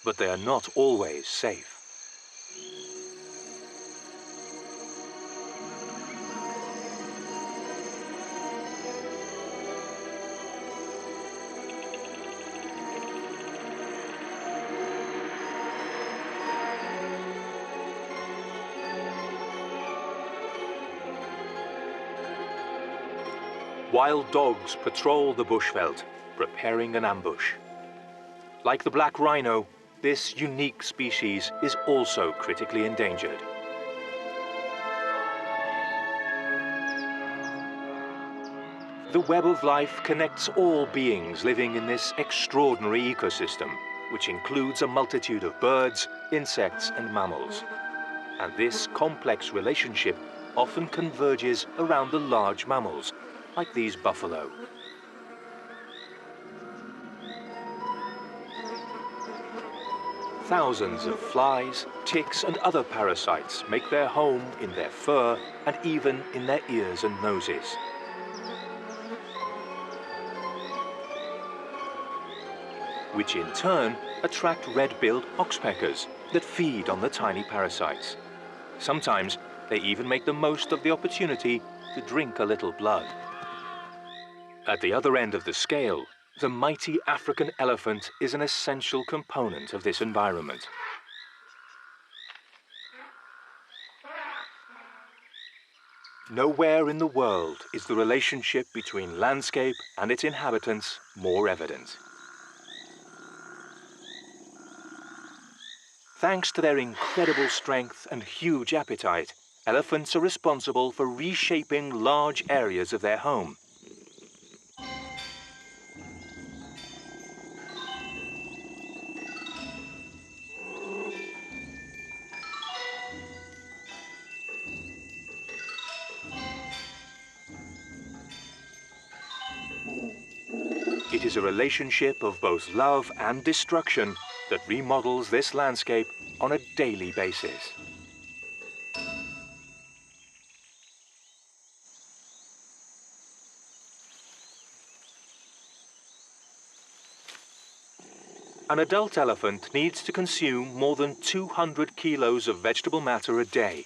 but they are not always safe. Wild dogs patrol the bushveld, preparing an ambush. Like the black rhino, this unique species is also critically endangered. The web of life connects all beings living in this extraordinary ecosystem, which includes a multitude of birds, insects, and mammals. And this complex relationship often converges around the large mammals, like these buffalo. Thousands of flies, ticks, and other parasites make their home in their fur and even in their ears and noses. Which in turn attract red-billed oxpeckers that feed on the tiny parasites. Sometimes they even make the most of the opportunity to drink a little blood. At the other end of the scale, the mighty African elephant is an essential component of this environment. Nowhere in the world is the relationship between landscape and its inhabitants more evident. Thanks to their incredible strength and huge appetite, elephants are responsible for reshaping large areas of their home. It is a relationship of both love and destruction that remodels this landscape on a daily basis. An adult elephant needs to consume more than 200 kilos of vegetable matter a day.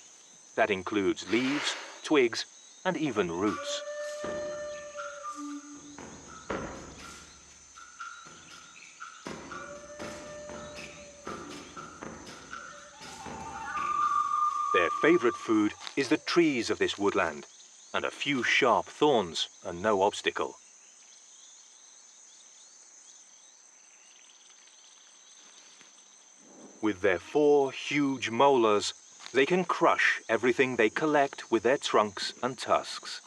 That includes leaves, twigs, and even roots. Their favorite food is the trees of this woodland, and a few sharp thorns are no obstacle. With their 4 huge molars, they can crush everything they collect with their trunks and tusks.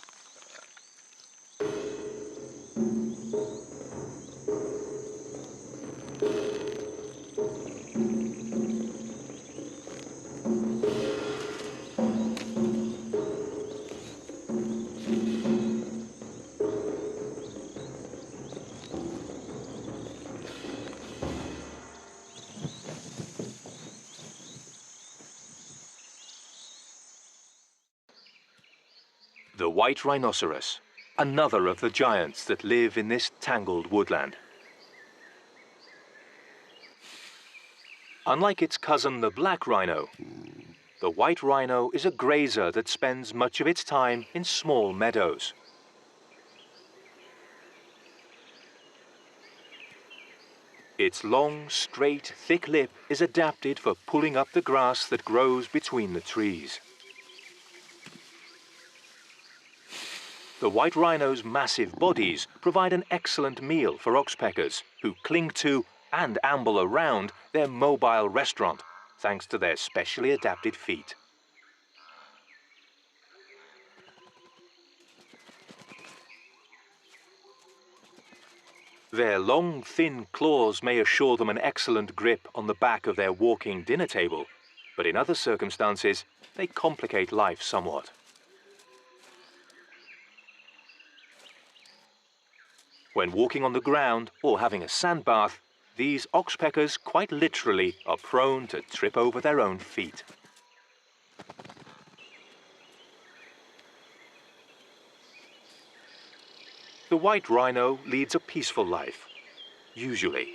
The white rhinoceros, another of the giants that live in this tangled woodland. Unlike its cousin the black rhino, the white rhino is a grazer that spends much of its time in small meadows. Its long, straight, thick lip is adapted for pulling up the grass that grows between the trees. The white rhino's massive bodies provide an excellent meal for oxpeckers, who cling to and amble around their mobile restaurant, thanks to their specially adapted feet. Their long, thin claws may assure them an excellent grip on the back of their walking dinner table, but in other circumstances, they complicate life somewhat. When walking on the ground or having a sand bath, these oxpeckers quite literally are prone to trip over their own feet. The white rhino leads a peaceful life, usually.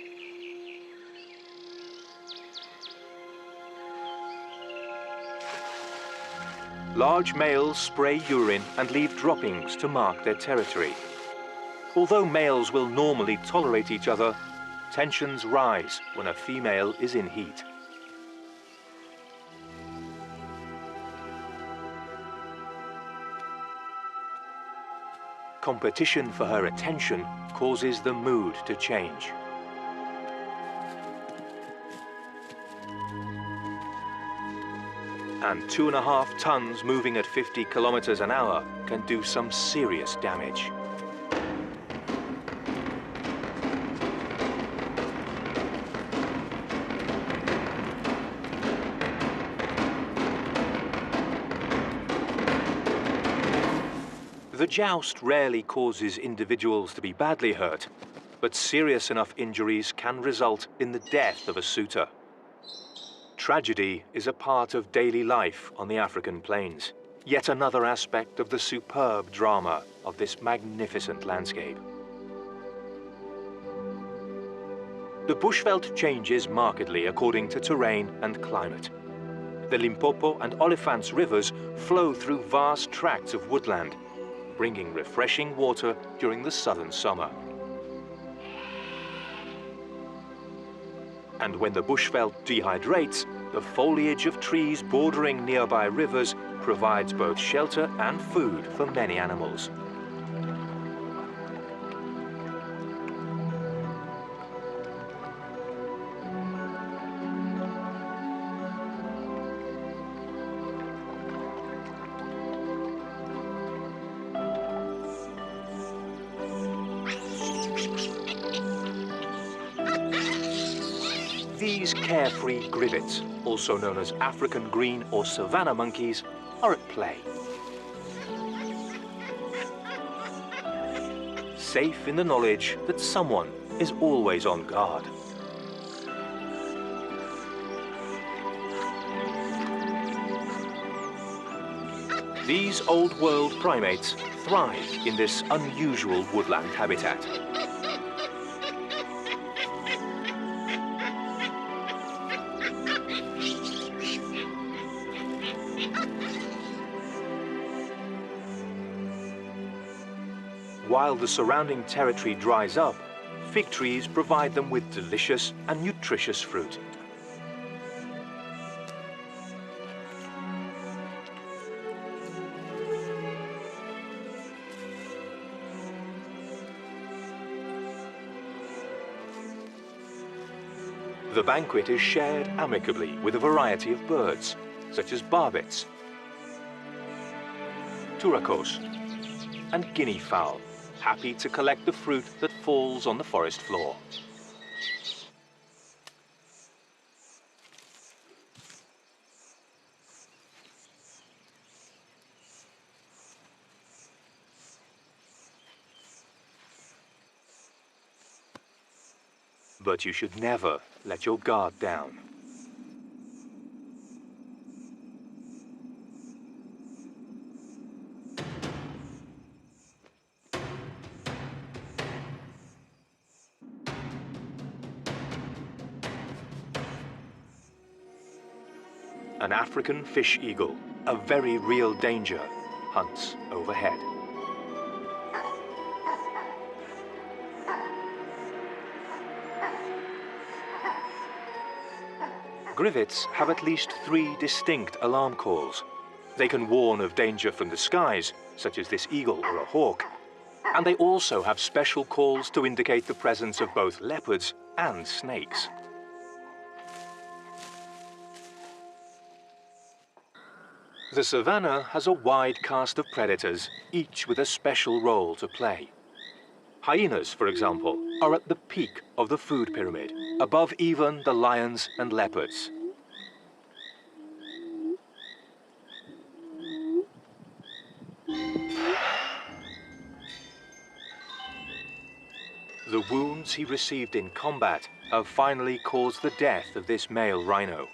Large males spray urine and leave droppings to mark their territory. Although males will normally tolerate each other, tensions rise when a female is in heat. Competition for her attention causes the mood to change. And 2.5 tons moving at 50 kilometers an hour can do some serious damage. The joust rarely causes individuals to be badly hurt, but serious enough injuries can result in the death of a suitor. Tragedy is a part of daily life on the African plains, yet another aspect of the superb drama of this magnificent landscape. The bushveld changes markedly according to terrain and climate. The Limpopo and Olifants rivers flow through vast tracts of woodland, bringing refreshing water during the southern summer. And when the bushveld dehydrates, the foliage of trees bordering nearby rivers provides both shelter and food for many animals. These carefree grivets, also known as African green or savanna monkeys, are at play. Safe in the knowledge that someone is always on guard. These old world primates thrive in this unusual woodland habitat. While the surrounding territory dries up, fig trees provide them with delicious and nutritious fruit. The banquet is shared amicably with a variety of birds, such as barbets, turacos, and guinea fowl, happy to collect the fruit that falls on the forest floor. But you should never let your guard down. An African fish eagle, a very real danger, hunts overhead. Grivets have at least 3 distinct alarm calls. They can warn of danger from the skies, such as this eagle or a hawk, and they also have special calls to indicate the presence of both leopards and snakes. The savanna has a wide cast of predators, each with a special role to play. Hyenas, for example, are at the peak of the food pyramid, above even the lions and leopards. The wounds he received in combat have finally caused the death of this male rhino.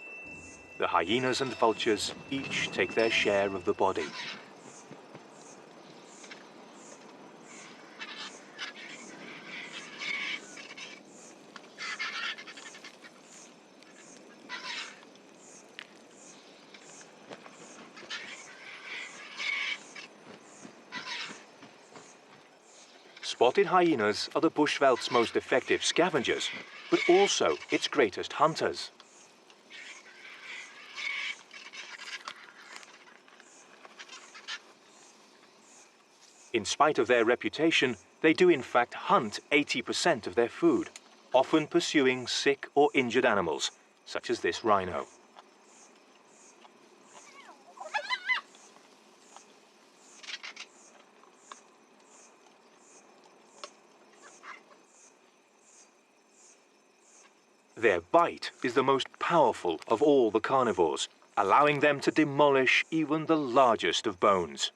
The hyenas and vultures each take their share of the body. Spotted hyenas are the bushveld's most effective scavengers, but also its greatest hunters. In spite of their reputation, they do in fact hunt 80% of their food, often pursuing sick or injured animals, such as this rhino. Their bite is the most powerful of all the carnivores, allowing them to demolish even the largest of bones.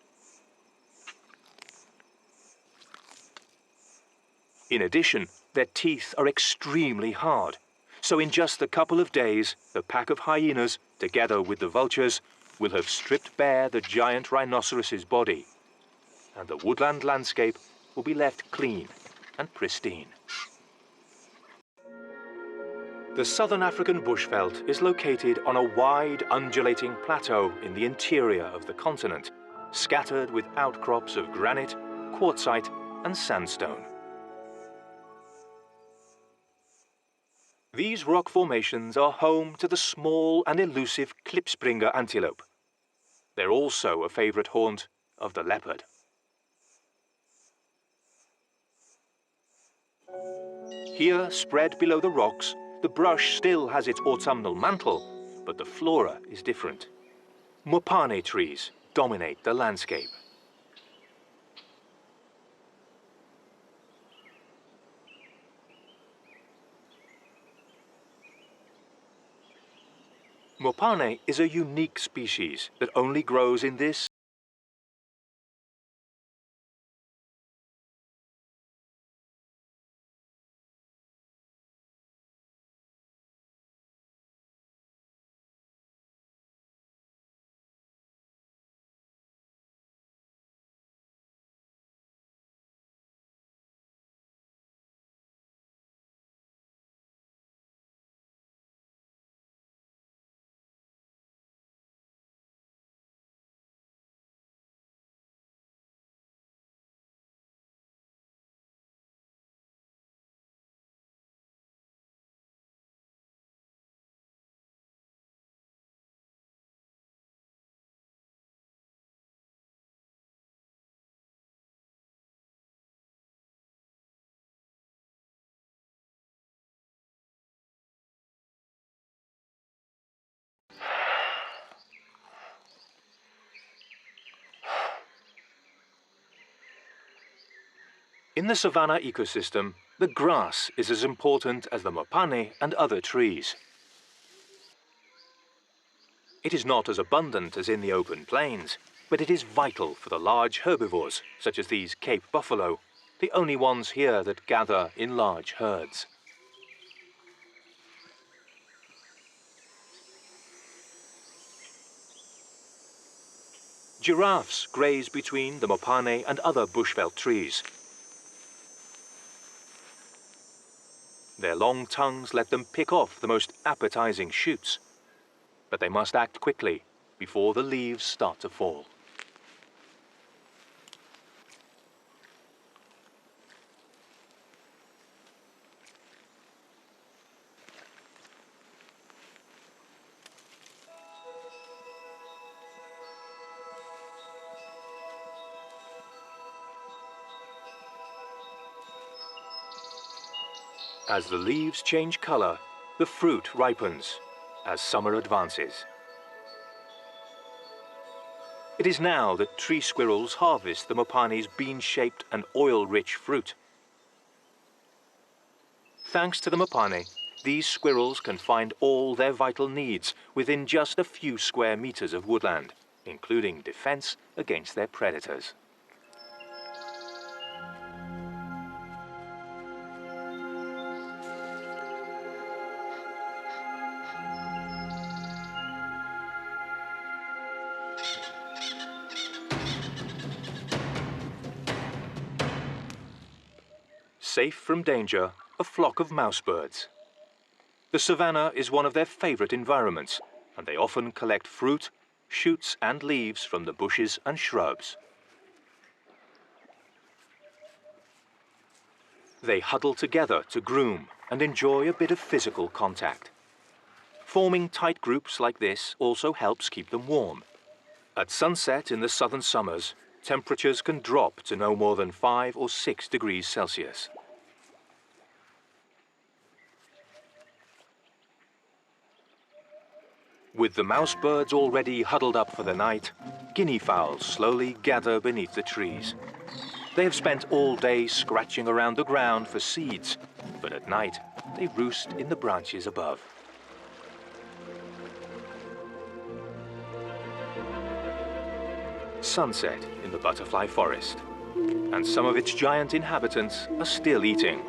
In addition, their teeth are extremely hard, so in just a couple of days, the pack of hyenas, together with the vultures, will have stripped bare the giant rhinoceros's body, and the woodland landscape will be left clean and pristine. The southern African bushveld is located on a wide, undulating plateau in the interior of the continent, scattered with outcrops of granite, quartzite, and sandstone. These rock formations are home to the small and elusive klipspringer antelope. They're also a favorite haunt of the leopard. Here, spread below the rocks, the brush still has its autumnal mantle, but the flora is different. Mopane trees dominate the landscape. Mopane is a unique species that only grows in this In the savanna ecosystem, the grass is as important as the mopane and other trees. It is not as abundant as in the open plains, but it is vital for the large herbivores, such as these Cape buffalo, the only ones here that gather in large herds. Giraffes graze between the mopane and other bushveld trees. Their long tongues let them pick off the most appetizing shoots, but they must act quickly before the leaves start to fall. As the leaves change color, the fruit ripens as summer advances. It is now that tree squirrels harvest the mopane's bean-shaped and oil-rich fruit. Thanks to the mopane, these squirrels can find all their vital needs within just a few square meters of woodland, including defense against their predators. Safe from danger, a flock of mousebirds. The savanna is one of their favorite environments, and they often collect fruit, shoots and leaves from the bushes and shrubs. They huddle together to groom and enjoy a bit of physical contact. Forming tight groups like this also helps keep them warm. At sunset in the southern summers, temperatures can drop to no more than 5 or 6 degrees Celsius. With the mouse birds already huddled up for the night, guinea fowls slowly gather beneath the trees. They have spent all day scratching around the ground for seeds, but at night they roost in the branches above. Sunset in the butterfly forest, and some of its giant inhabitants are still eating.